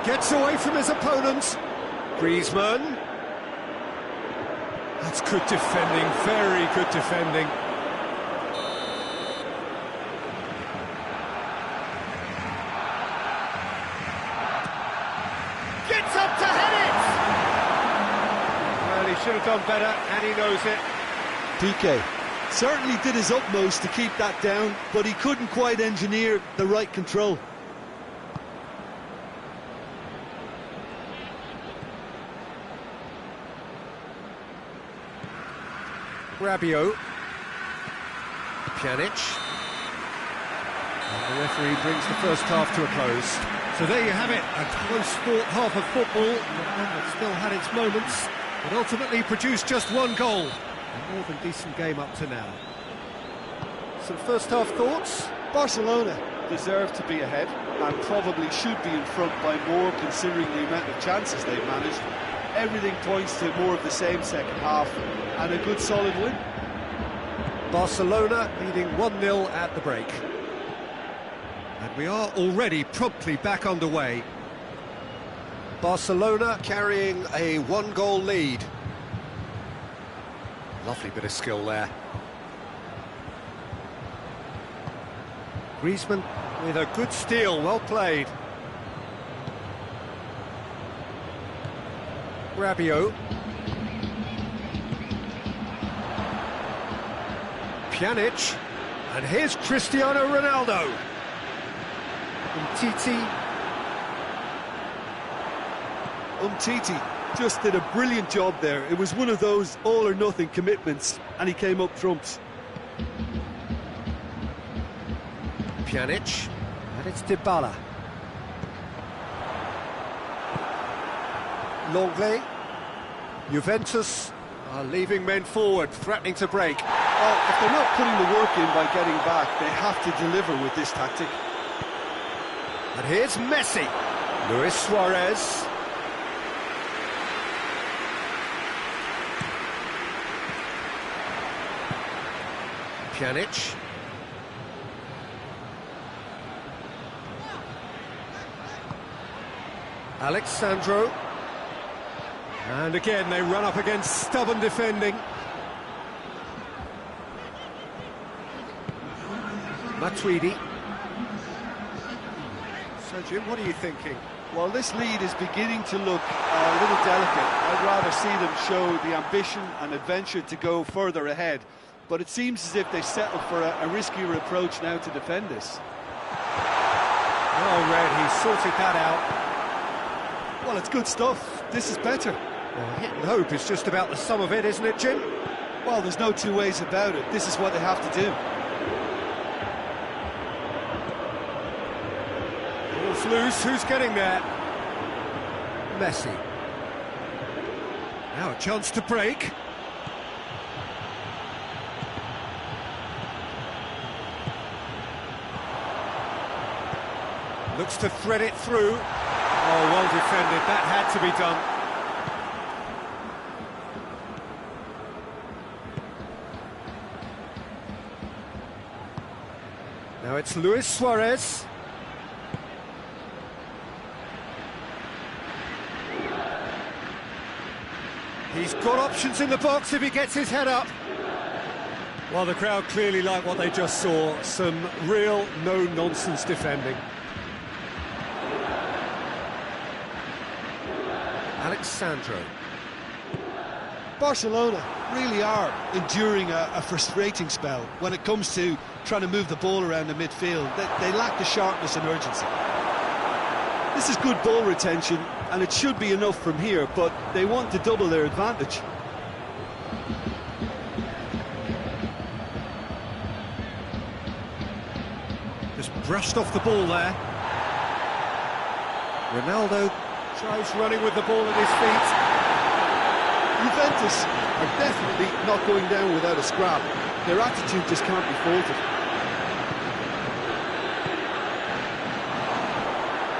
Gets away from his opponents. Griezmann. That's good defending, very good defending. Gets up to head it! Well, he should have done better, and he knows it.
PK certainly did his utmost to keep that down, but he couldn't quite engineer the right control.
Rabiot. Pjanic. And the referee brings the first half to a close. So there you have it, a close-fought half of football, one that still had its moments, but ultimately produced just one goal. A more than decent game up to now. Some first-half thoughts?
Barcelona deserve to be ahead and probably should be in front by more, considering the amount of chances they've managed. Everything points to more of the same second half and a good solid win.
Barcelona leading 1-0 at the break. And we are already promptly back underway. Barcelona carrying a one-goal lead. Lovely bit of skill there. Griezmann with a good steal, well played. Rabiot. Pjanic. And here's Cristiano Ronaldo.
Umtiti just did a brilliant job there. It was one of those all-or-nothing commitments, and he came up trumps.
Pjanic. And it's Dybala. Longley. Juventus are leaving men forward, threatening to break.
Well, if they're not putting the work in by getting back, they have to deliver with this tactic.
And here's Messi. Luis Suarez. Pjanic. Alexandro. And again, they run up against stubborn defending. Matuidi. So Jim, what are you thinking?
Well, this lead is beginning to look a little delicate. I'd rather see them show the ambition and adventure to go further ahead. But it seems as if they settled for a riskier approach now to defend this.
Oh, Red, he sorted that out.
Well, it's good stuff. This is better.
Well, hit and hope is just about the sum of it, isn't it, Jim?
Well, there's no two ways about it. This is what they have to do.
Ball's loose, who's getting there? Messi. Now a chance to break. Looks to thread it through. Oh, well defended, that had to be done. Now it's Luis Suarez. He's got options in the box if he gets his head up. Well, the crowd clearly like what they just saw. Some real no-nonsense defending. Alexandro.
Barcelona really are enduring a frustrating spell when it comes to trying to move the ball around the midfield. They lack the sharpness and urgency.
This is good ball retention, and it should be enough from here, but they want to double their advantage.
Just brushed off the ball there. Ronaldo tries running with the ball at his feet.
Juventus are definitely not going down without a scrap. Their attitude just can't be faulted.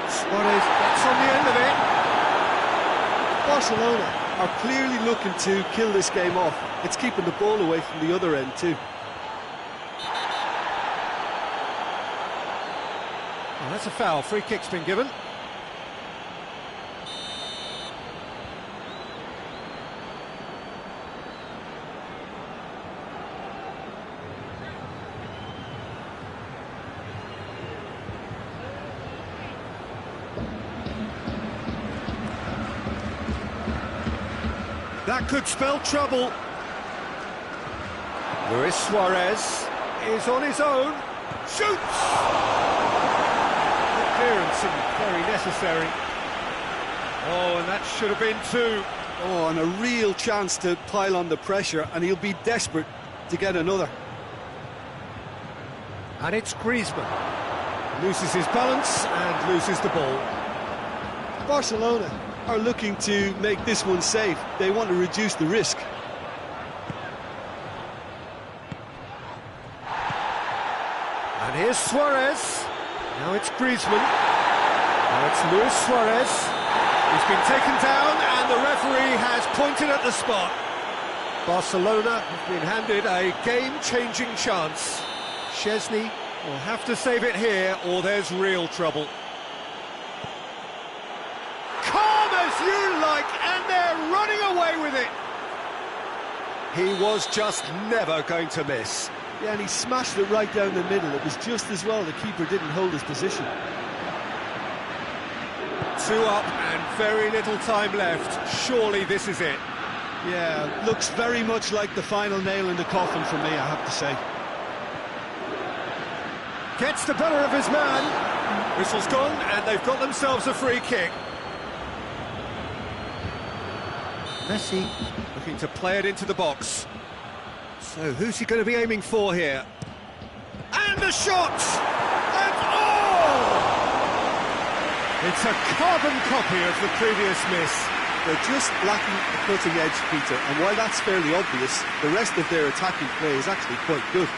Suarez gets on the end of it.
Barcelona are clearly looking to kill this game off. It's keeping the ball away from the other end too.
Oh, that's a foul. Free kick's been given. That could spell trouble. Luis Suarez is on his own. Shoots! The clearance and very necessary. Oh, and that should have been two.
Oh, and a real chance to pile on the pressure, and he'll be desperate to get another.
And it's Griezmann. Loses his balance and loses the ball.
Barcelona are looking to make this one safe. They want to reduce the risk.
And here's Suarez. Now it's Griezmann. Now it's Luis Suarez. He's been taken down and the referee has pointed at the spot. Barcelona have been handed a game-changing chance. Szczesny will have to save it here or there's real trouble. As you like, and they're running away with it. He was just never going to miss.
Yeah, and he smashed it right down the middle. It was just as well the keeper didn't hold his position.
2 up and very little time left. Surely this is it.
Yeah, looks very much like the final nail in the coffin for me, I have to say.
Gets the better of his man. Whistle's gone, and they've got themselves a free kick. Messi looking to play it into the box. So who's he going to be aiming for here? And the shot! And oh! It's a carbon copy of the previous miss.
They're just lacking the cutting edge, Peter, and while that's fairly obvious, the rest of their attacking play is actually quite good.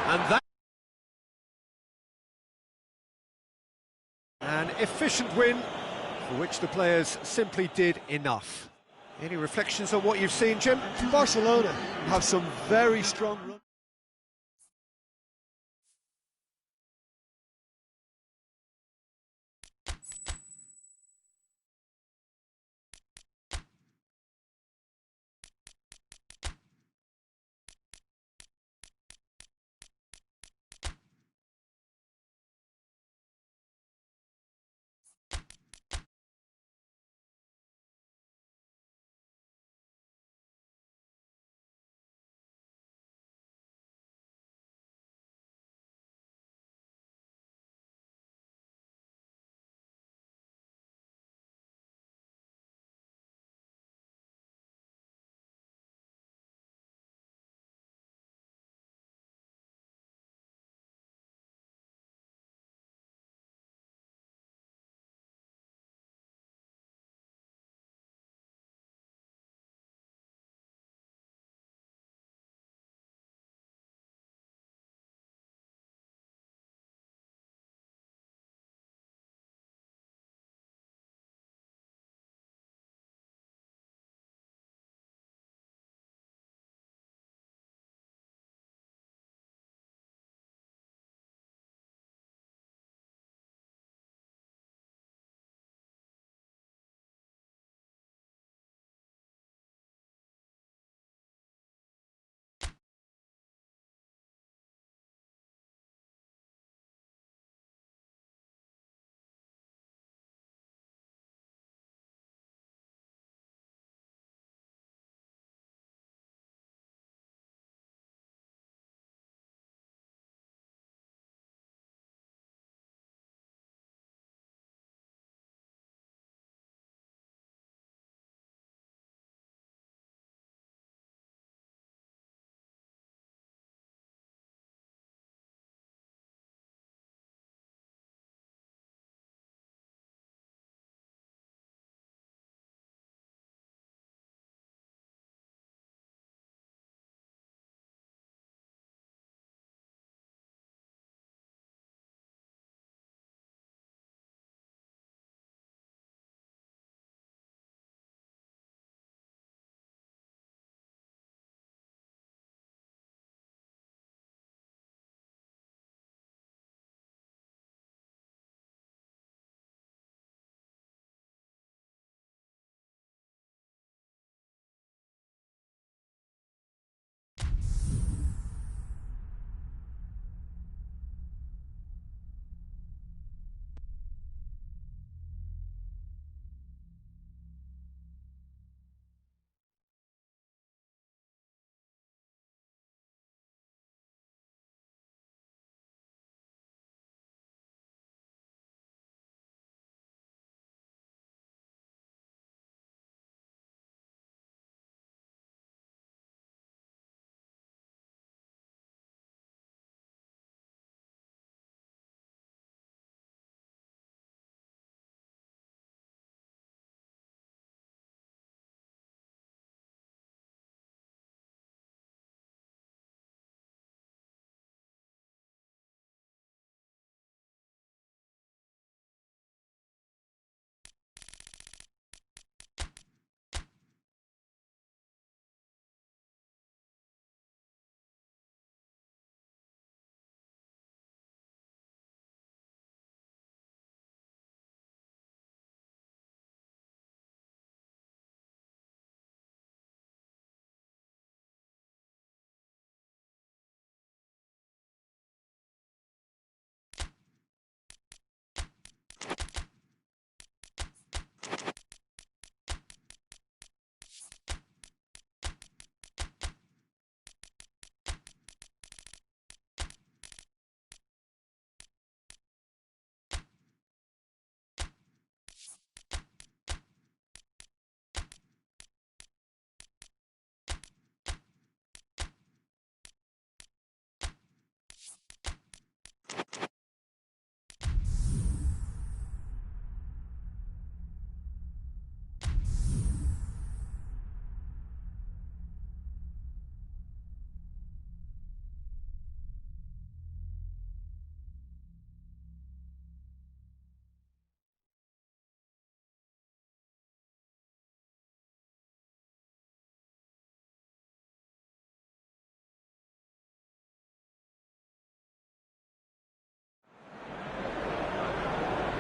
And that... An efficient win, for which the players simply did enough. Any reflections on what you've seen, Jim?
Barcelona have some very strong runs.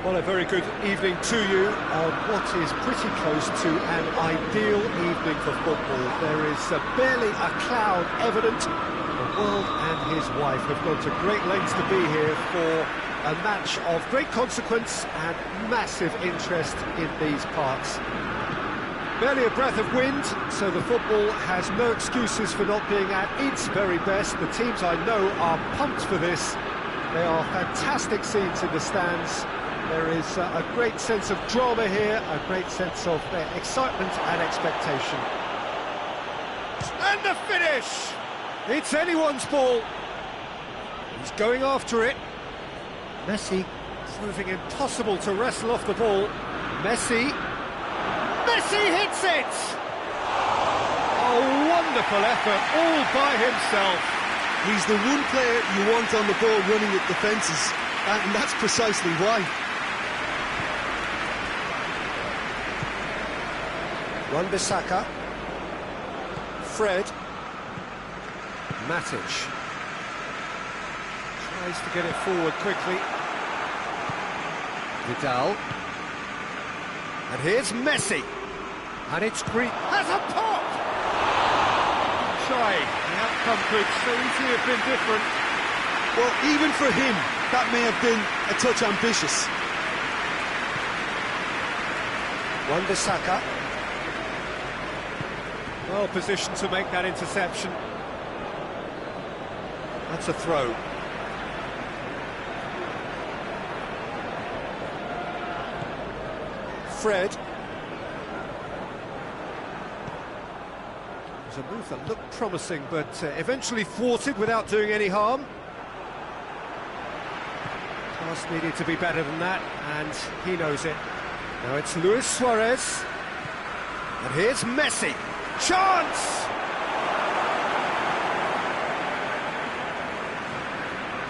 Well, a very good evening to you on what is pretty close to an ideal evening for football. There is barely a cloud evident. The world and his wife have gone to great lengths to be here for a match of great consequence and massive interest in these parts. Barely a breath of wind, so the football has no excuses for not being at its very best. The teams I know are pumped for this. They are fantastic scenes in the stands. There is a great sense of drama here, a great sense of excitement and expectation. And the finish! It's anyone's ball. He's going after it. Messi proving impossible to wrestle off the ball. Messi hits it! A wonderful effort, all by himself.
He's the one player you want on the ball running at defences, and that's precisely why.
Wan-Bissaka, Fred, Matic tries to get it forward quickly. Vidal, and here's Messi, and it's Greek, has a pop! Shy, the outcome could so easily have been different.
Well, even for him, that may have been a touch ambitious.
Wan-Bissaka, well positioned to make that interception. That's a throw. Fred. It was a move that looked promising, but eventually thwarted without doing any harm. Pass needed to be better than that, and he knows it. Now it's Luis Suarez. And here's Messi. Chance!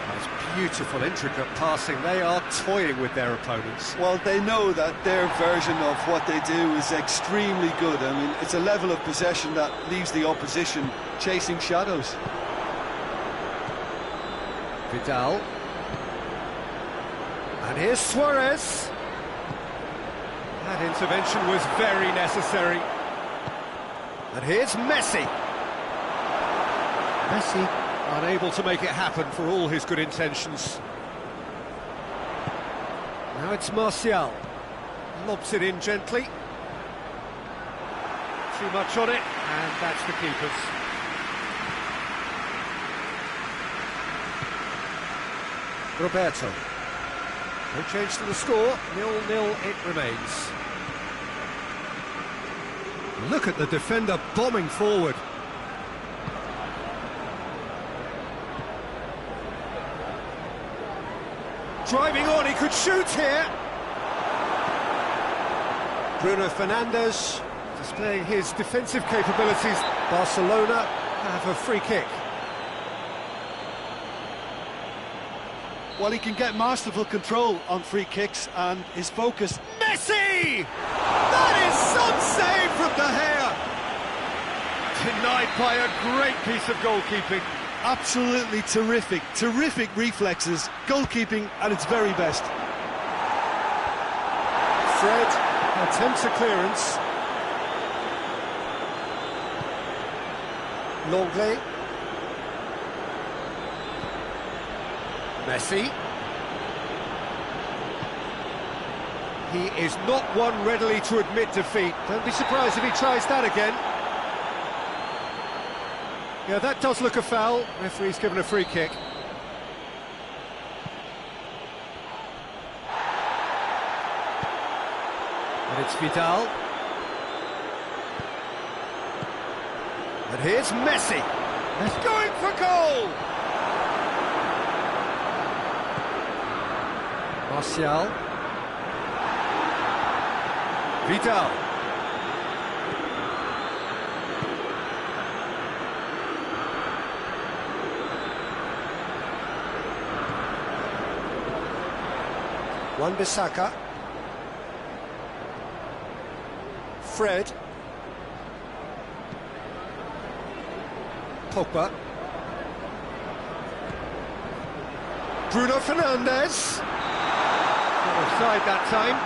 That's beautiful, intricate passing. They are toying with their opponents.
Well, they know that their version of what they do is extremely good. I mean, it's a level of possession that leaves the opposition chasing shadows.
Vidal. And here's Suarez. That intervention was very necessary. And here's Messi. Messi unable to make it happen for all his good intentions. Now it's Martial. Lobs it in gently. Too much on it, and that's the keeper's. Roberto. No change to the score, 0-0 it remains. Look at the defender bombing forward. Driving on, he could shoot here. Bruno Fernandes displaying his defensive capabilities. Barcelona have a free kick.
Well, he can get masterful control on free kicks, and his focus...
Messi! That is some save from De Gea! Denied by a great piece of goalkeeping.
Absolutely terrific reflexes, goalkeeping at its very best.
Fred attempts a clearance. Longley. Messi. He is not one readily to admit defeat. Don't be surprised if he tries that again. Yeah, that does look a foul. Referee's given a free kick. And it's Vidal. And here's Messi. He's going for goal! Martial. Vidal. Wan-Bissaka. Fred. Pogba. Bruno Fernandes. Offside that time.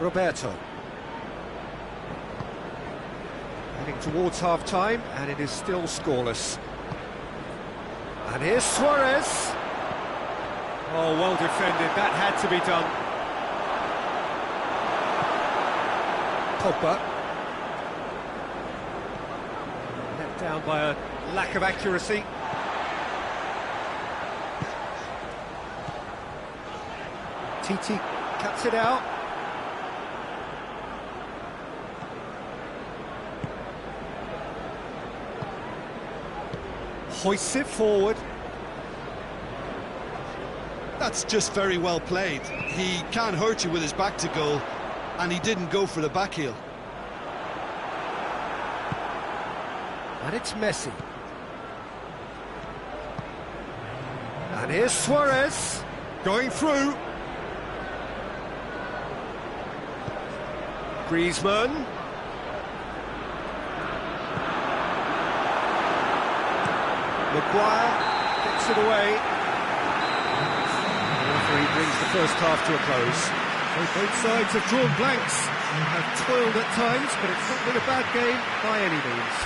Roberto. Heading towards half-time, and it is still scoreless. And here's Suarez. Oh, well defended, that had to be done. Pogba. Let down by a lack of accuracy. Titi cuts it out. Hoists it forward.
That's just very well played. He can't hurt you with his back to goal, and he didn't go for the back heel.
And it's Messi. And here's Suarez, going through. Griezmann. Maguire gets it away. The referee brings the first half to a close. So both sides have drawn blanks and have toiled at times, but it's not been a bad game by any means.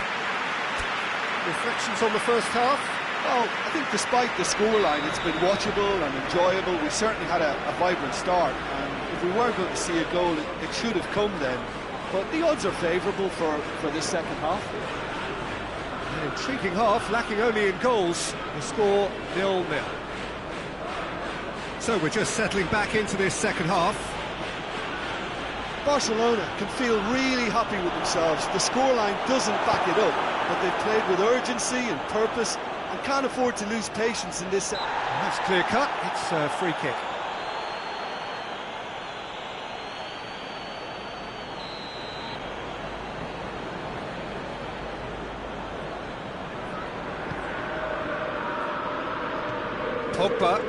Reflections on the first half?
Well, I think despite the scoreline, it's been watchable and enjoyable. We certainly had a vibrant start, and if we were going to see a goal, it should have come then. But the odds are favourable for this second half.
An intriguing half, lacking only in goals. The score 0-0. So we're just settling back into this second half.
Barcelona can feel really happy with themselves. The scoreline doesn't back it up, but they've played with urgency and purpose and can't afford to lose patience in this.
That's clear cut. It's a free kick. Pogba.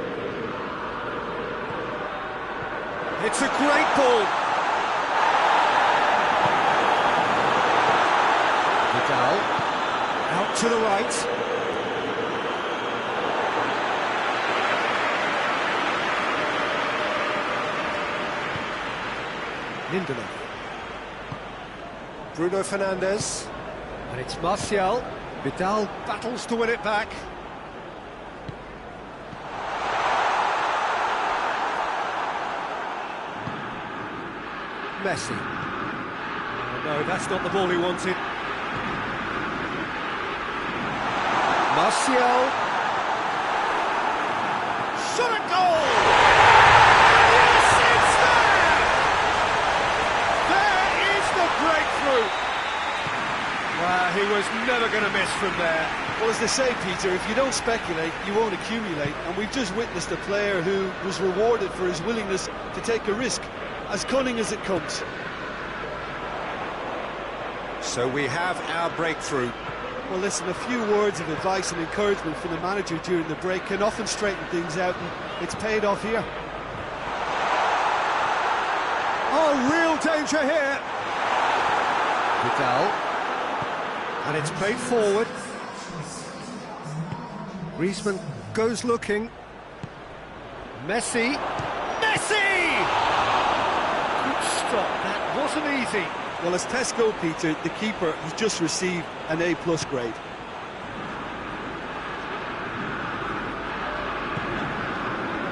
It's a great ball. Vidal. Out to the right. Lindelof. Bruno Fernandes. And it's Martial. Vidal battles to win it back. Messi. Oh, no, that's not the ball he wanted. Martial. Shot at goal! Yes, it's there! There is the breakthrough! Wow, he was never going to miss from there.
Well, as they say, Peter, if you don't speculate, you won't accumulate. And we've just witnessed a player who was rewarded for his willingness to take a risk, as cunning as it comes.
So we have our breakthrough.
Well, listen, a few words of advice and encouragement from the manager during the break can often straighten things out, and it's paid off here.
Oh, real danger here. Vidal. And it's played forward. Griezmann goes looking. Messi. Messi! Good stop, that wasn't easy.
Well, as tests go, Peter, the keeper has just received an A+ grade.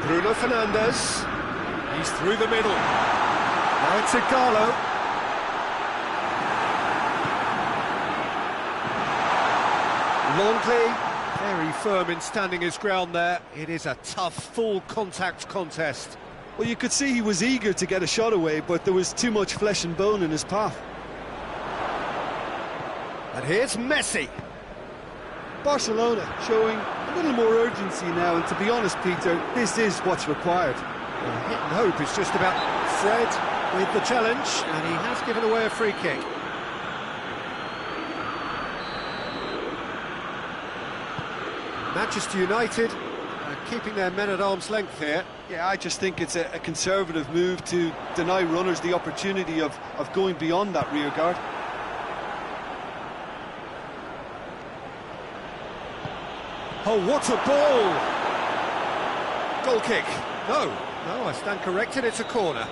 Bruno Fernandes. He's through the middle. Now it's Igalo. Longley, very firm in standing his ground there. It is a tough, full contact contest.
Well, you could see he was eager to get a shot away, but there was too much flesh and bone in his path.
And here's Messi.
Barcelona showing a little more urgency now, and to be honest, Peter, this is what's required.
Well, hit and hope is just about Fred with the challenge, and he has given away a free kick. Manchester United are keeping their men at arm's length here.
Yeah, I just think it's a conservative move to deny runners the opportunity of going beyond that rear guard.
Oh, what a ball! Goal kick. No, I stand corrected, it's a corner.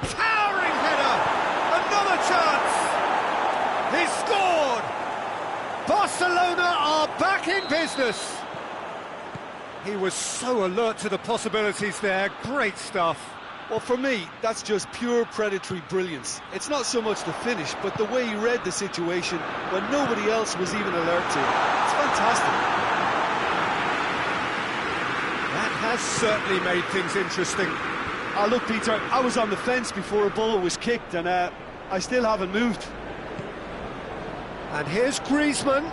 Towering header! Another chance! He scored! Barcelona are back in business! He was so alert to the possibilities there, great stuff.
Well, for me, that's just pure predatory brilliance. It's not so much the finish, but the way he read the situation when nobody else was even alert to it. It's fantastic.
That has certainly made things interesting.
Oh, look, Peter, I was on the fence before a ball was kicked, and I still haven't moved.
And here's Griezmann.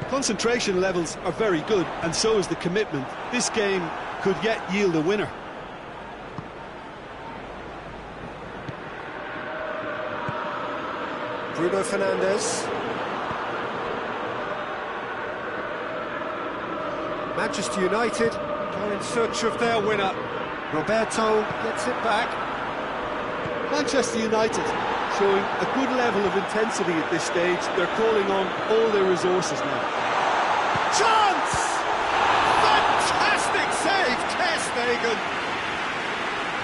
Concentration levels are very good, and so is the commitment. This game could yet yield a winner.
Bruno Fernandes. Manchester United are in search of their winner. Roberto gets it back.
Manchester United showing a good level of intensity at this stage. They're calling on all their resources now.
Chance! Fantastic save, Ter Stegen.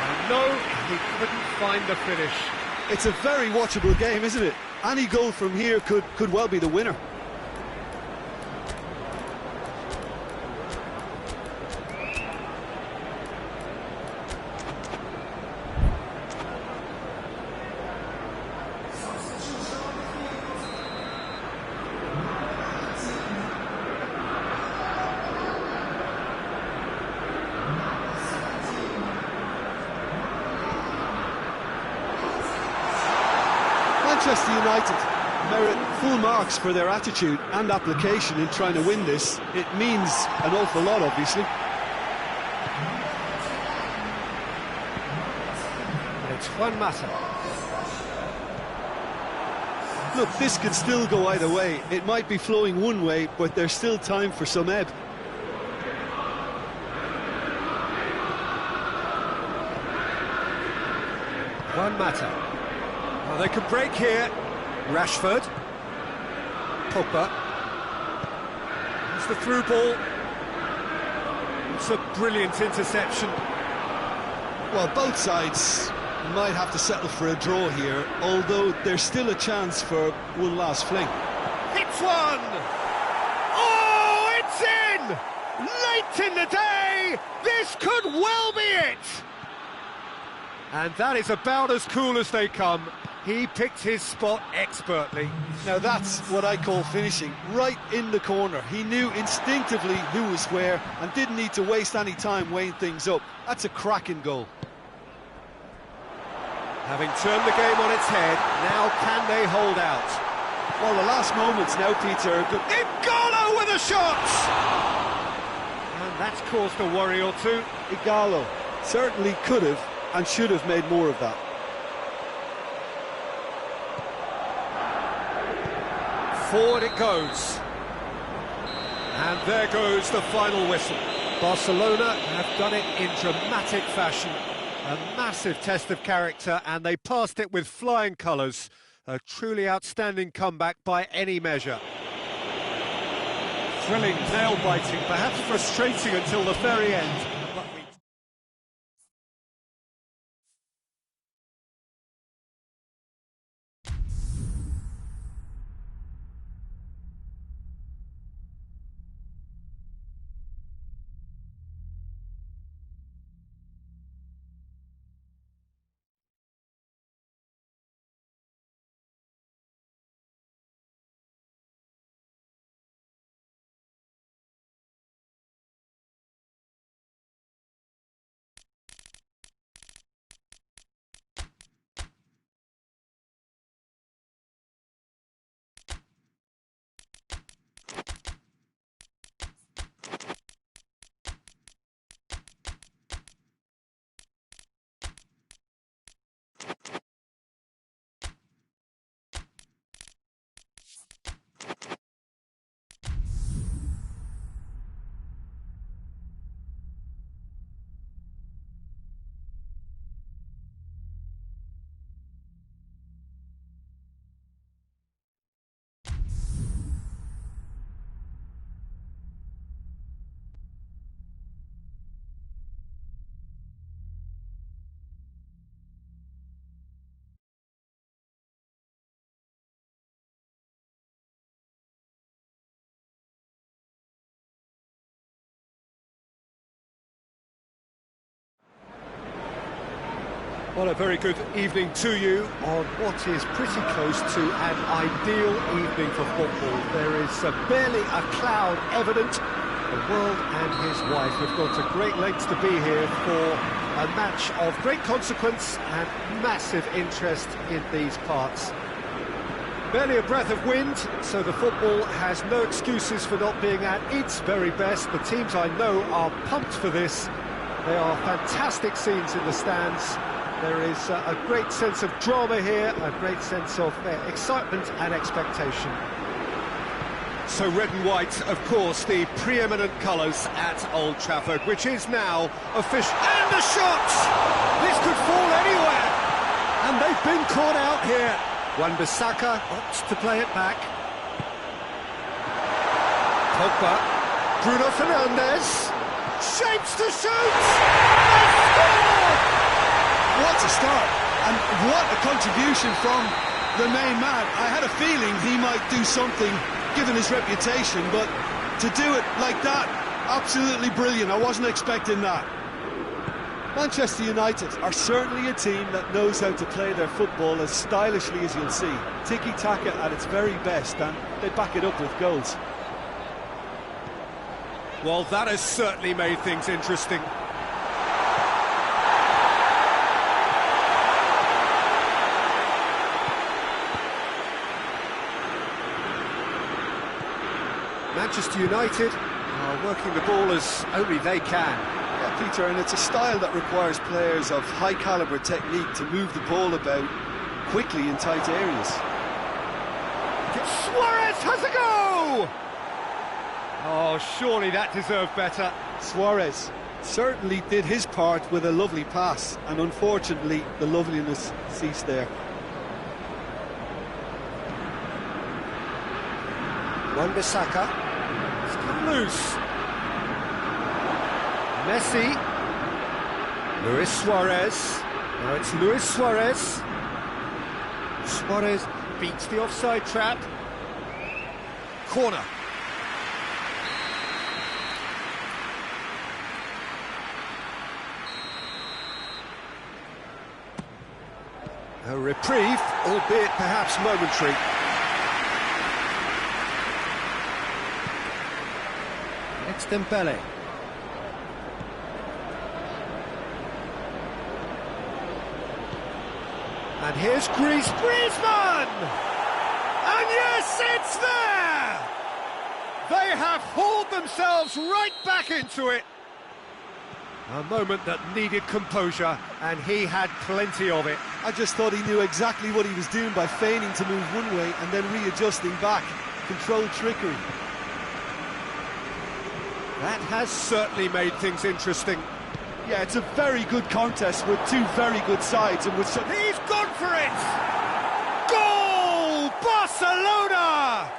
And no, he couldn't find the finish.
It's a very watchable game, isn't it? Any goal from here could well be the winner. Manchester United merit full marks for their attitude and application in trying to win this. It means an awful lot, obviously.
It's Juan Mata.
Look, this could still go either way. It might be flowing one way, but there's still time for some ebb.
Juan Mata. Well, they could break here. Rashford. Pogba. It's the through ball. It's a brilliant interception.
Well, both sides might have to settle for a draw here, although there's still a chance for one last fling.
It's one! Oh, it's in! Late in the day! This could well be it! And that is about as cool as they come. He picked his spot expertly.
Now that's what I call finishing, right in the corner. He knew instinctively who was where and didn't need to waste any time weighing things up. That's a cracking goal.
Having turned the game on its head, now can they hold out?
Well, the last moments now, Peter.
Igalo with a shot! And that's caused a worry or two.
Igalo certainly could have and should have made more of that.
Forward it goes. And there goes the final whistle. Barcelona have done it in dramatic fashion. A massive test of character, and they passed it with flying colours. A truly outstanding comeback by any measure. Thrilling, nail-biting, perhaps frustrating until the very end. Well, a very good evening to you on what is pretty close to an ideal evening for football. There is barely a cloud evident. The world and his wife have gone to great lengths to be here for a match of great consequence and massive interest in these parts. Barely a breath of wind, so the football has no excuses for not being at its very best. The teams I know are pumped for this. They are fantastic scenes in the stands. There is a great sense of drama here, a great sense of excitement and expectation. So red and white, of course, the preeminent colours at Old Trafford, which is now official. And the shot! This could fall anywhere! And they've been caught out here. Wan-Bissaka opts to play it back. Pogba. Bruno Fernandes. Shapes to shoot! They score!
What a start, and what a contribution from the main man. I had a feeling he might do something, given his reputation, but to do it like that, absolutely brilliant. I wasn't expecting that.
Manchester United are certainly a team that knows how to play their football as stylishly as you'll see. Tiki-taka at its very best, and they back it up with goals.
Well, that has certainly made things interesting. Manchester United are working the ball as only they can.
Yeah, Peter, and it's a style that requires players of high-caliber technique to move the ball about quickly in tight areas.
Suarez has a go! Oh, surely that deserved better.
Suarez certainly did his part with a lovely pass, and unfortunately the loveliness ceased there.
Wan-Bissaka. Loose. Messi. Luis Suarez. Now it's Luis Suarez. Suarez beats the offside trap. Corner. A reprieve, albeit perhaps momentary. It's Dembele. And here's Griezmann! And yes, it's there! They have hauled themselves right back into it. A moment that needed composure, and he had plenty of it.
I just thought he knew exactly what he was doing by feigning to move one way and then readjusting back. Controlled trickery.
That has certainly made things interesting.
Yeah, it's a very good contest with two very good sides, and with
he's gone for it! Goal! Barcelona!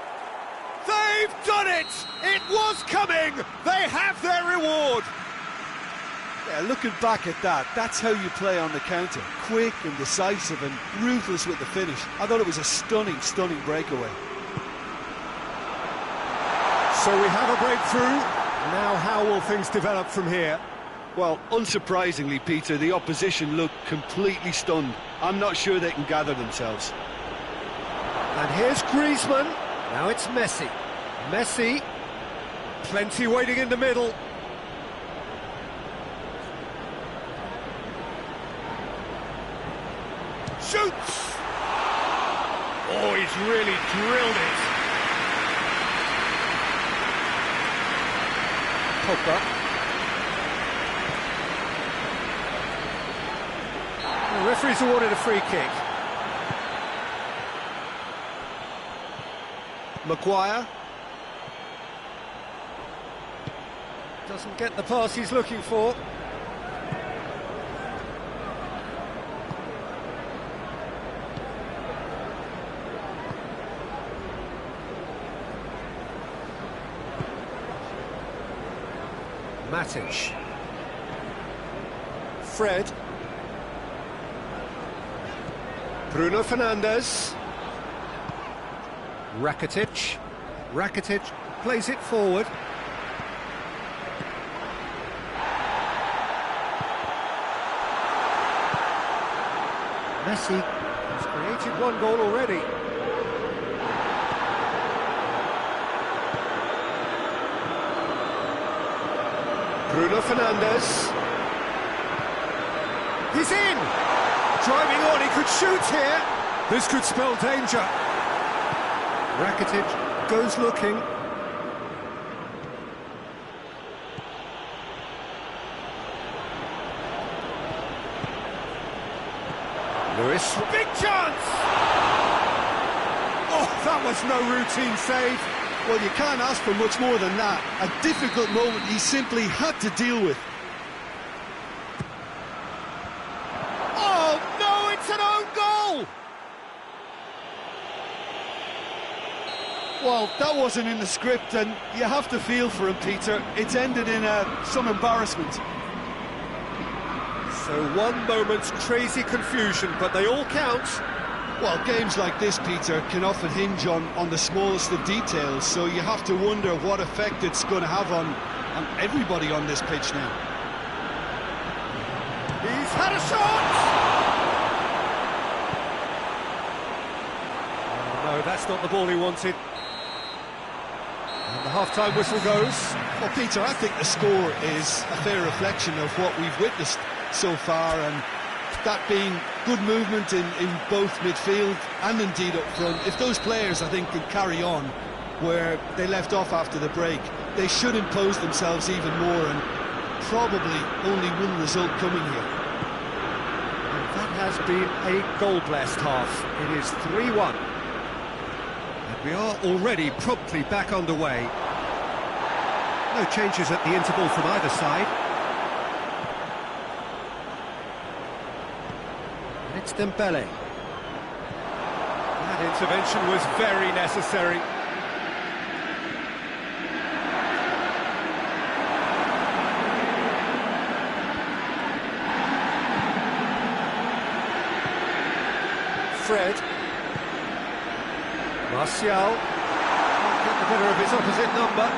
They've done it! It was coming! They have their reward!
Yeah, looking back at that, that's how you play on the counter. Quick and decisive and ruthless with the finish. I thought it was a stunning, stunning breakaway.
So we have a breakthrough. Now how will things develop from here?
Well, unsurprisingly, Peter, the opposition look completely stunned. I'm not sure they can gather themselves.
And here's Griezmann. Now it's Messi. Messi. Plenty waiting in the middle. Shoots! Oh, he's really drilled it. Pogba. The referee's awarded a free kick. Maguire. Doesn't get the pass he's looking for. Matic. Fred. Bruno Fernandes. Rakitic. Rakitic plays it forward. Messi has created one goal already. Bruno Fernandes. He's in! Driving on, he could shoot here. This could spell danger. Rakitic goes looking. Lewis, big chance! Oh, that was no routine save.
Well, you can't ask for much more than that. A difficult moment he simply had to deal with.
Oh, no, it's an own goal!
Well, that wasn't in the script, and you have to feel for him, Peter. It's ended in some embarrassment.
So one moment's crazy confusion, but they all count.
Well, games like this, Peter, can often hinge on the smallest of details, so you have to wonder what effect it's going to have on everybody on this pitch now.
He's had a shot! Oh, no, that's not the ball he wanted. And the half-time whistle goes.
Well, Peter, I think the score is a fair reflection of what we've witnessed so far, and that being good movement in both midfield and indeed up front. If those players, I think, can carry on where they left off after the break, they should impose themselves even more, and probably only one result coming here.
And that has been a goal-blessed half. It is 3-1. And we are already promptly back underway. No changes at the interval from either side. It's Dembele. That intervention was very necessary. Fred. Martial. Can't get the better of his opposite number.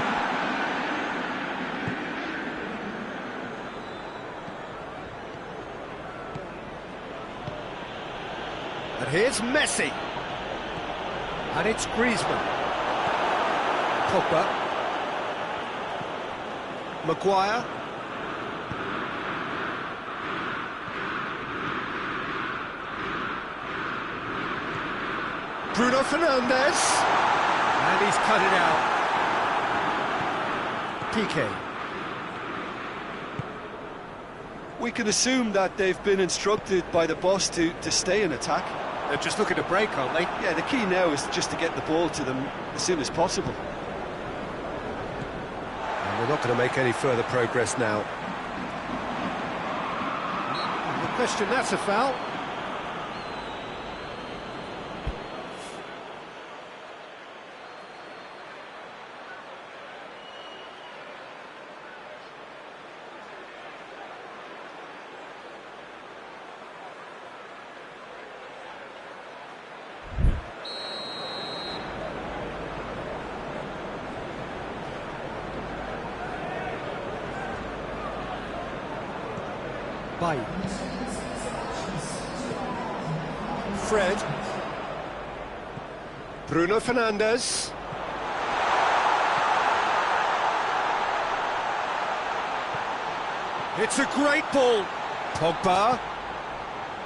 And here's Messi. And it's Griezmann. Pogba. Maguire. Bruno Fernandes. And he's cut it out. PK.
We can assume that they've been instructed by the boss to stay in attack.
They're just looking to break, aren't they?
Yeah, the key now is just to get the ball to them as soon as possible.
And we're not going to make any further progress now. No question, that's a foul. Fred. Bruno Fernandes. It's a great ball. Pogba.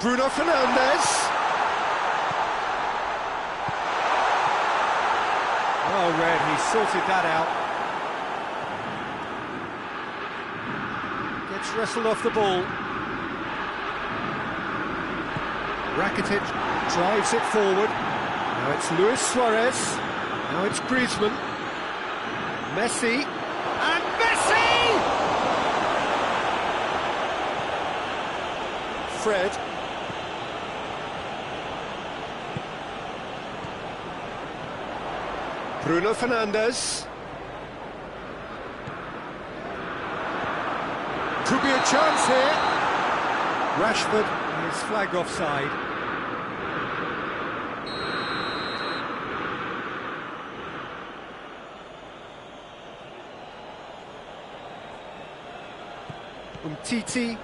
Bruno Fernandes. Oh, Red, he sorted that out. Gets wrestled off the ball. Rakitic drives it forward. Now it's Luis Suarez. Now it's Griezmann. Messi. And Messi! Fred. Bruno Fernandes. Could be a chance here. Rashford is flagged offside. Umtiti.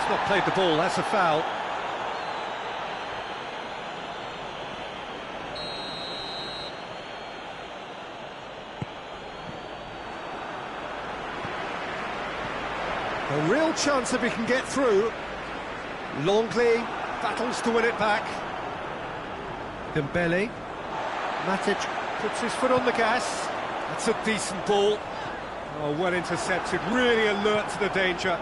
He's not played the ball, that's a foul. A real chance if he can get through. Longley battles to win it back. Dembele. Matic puts his foot on the gas. That's a decent ball. Oh, well intercepted, really alert to the danger.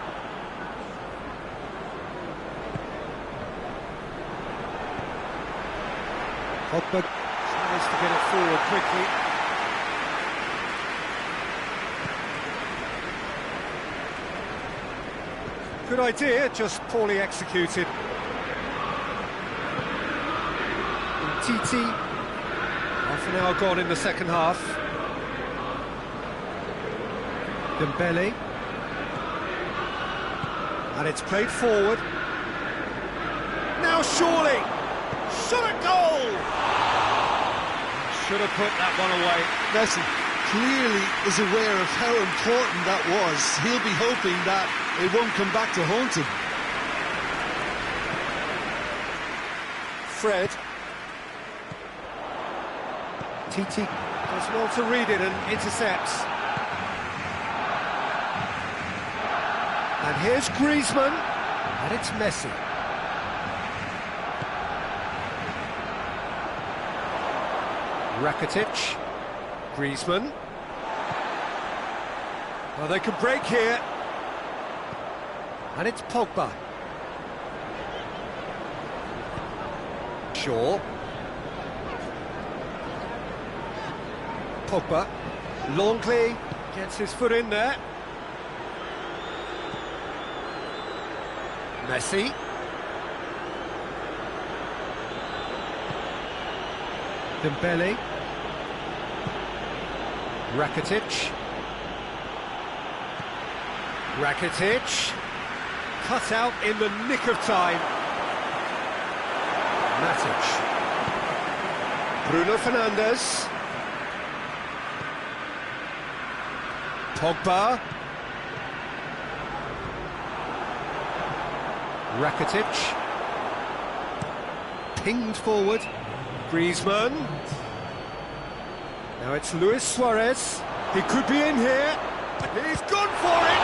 Pogba tries to get it forward quickly. Good idea, just poorly executed. Titi, half an hour gone in the second half. Dembele. And it's played forward. Now surely! Shot at goal! Should have put that one away.
Messi clearly is aware of how important that was. He'll be hoping that it won't come back to haunt him.
Fred. Titi does well to read it and intercepts. And here's Griezmann, and it's Messi. Rakitic, Griezmann. Well, they can break here. And it's Pogba. Shaw. Pogba. Longley gets his foot in there. Messi. Dembele. Rakitic. Rakitic. Cut out in the nick of time. Matic. Bruno Fernandes. Pogba. Rakitic. Pinged forward. Griezmann. Now it's Luis Suarez. He could be in here. He's gone for it!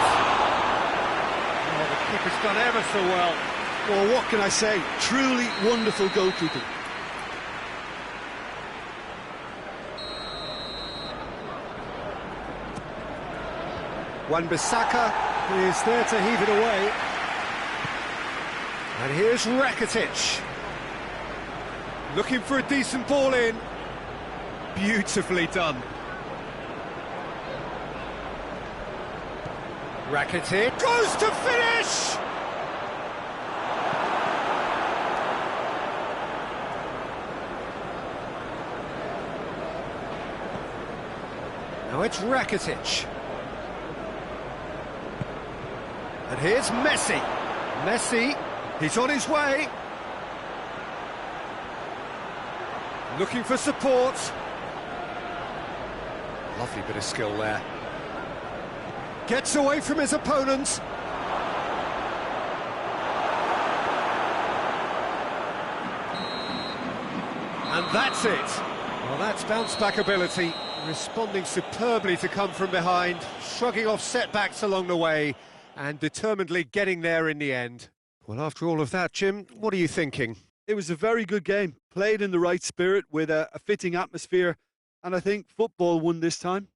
Oh, the keeper's done ever so well.
Well, what can I say? Truly wonderful goalkeeping.
Wan-Bissaka is there to heave it away. And here's Rakitic. Looking for a decent ball in. Beautifully done. Rakitic goes to finish! Now it's Rakitic. And here's Messi. Messi, he's on his way. Looking for support. Lovely bit of skill there. Gets away from his opponents. And that's it. Well, that's bounce-back ability. Responding superbly to come from behind, shrugging off setbacks along the way, and determinedly getting there in the end. Well, after all of that, Jim, what are you thinking?
It was a very good game, played in the right spirit with a fitting atmosphere, and I think football won this time.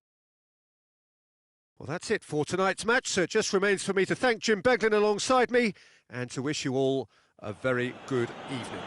Well, that's it for tonight's match, so it just remains for me to thank Jim Beglin alongside me and to wish you all a very good evening.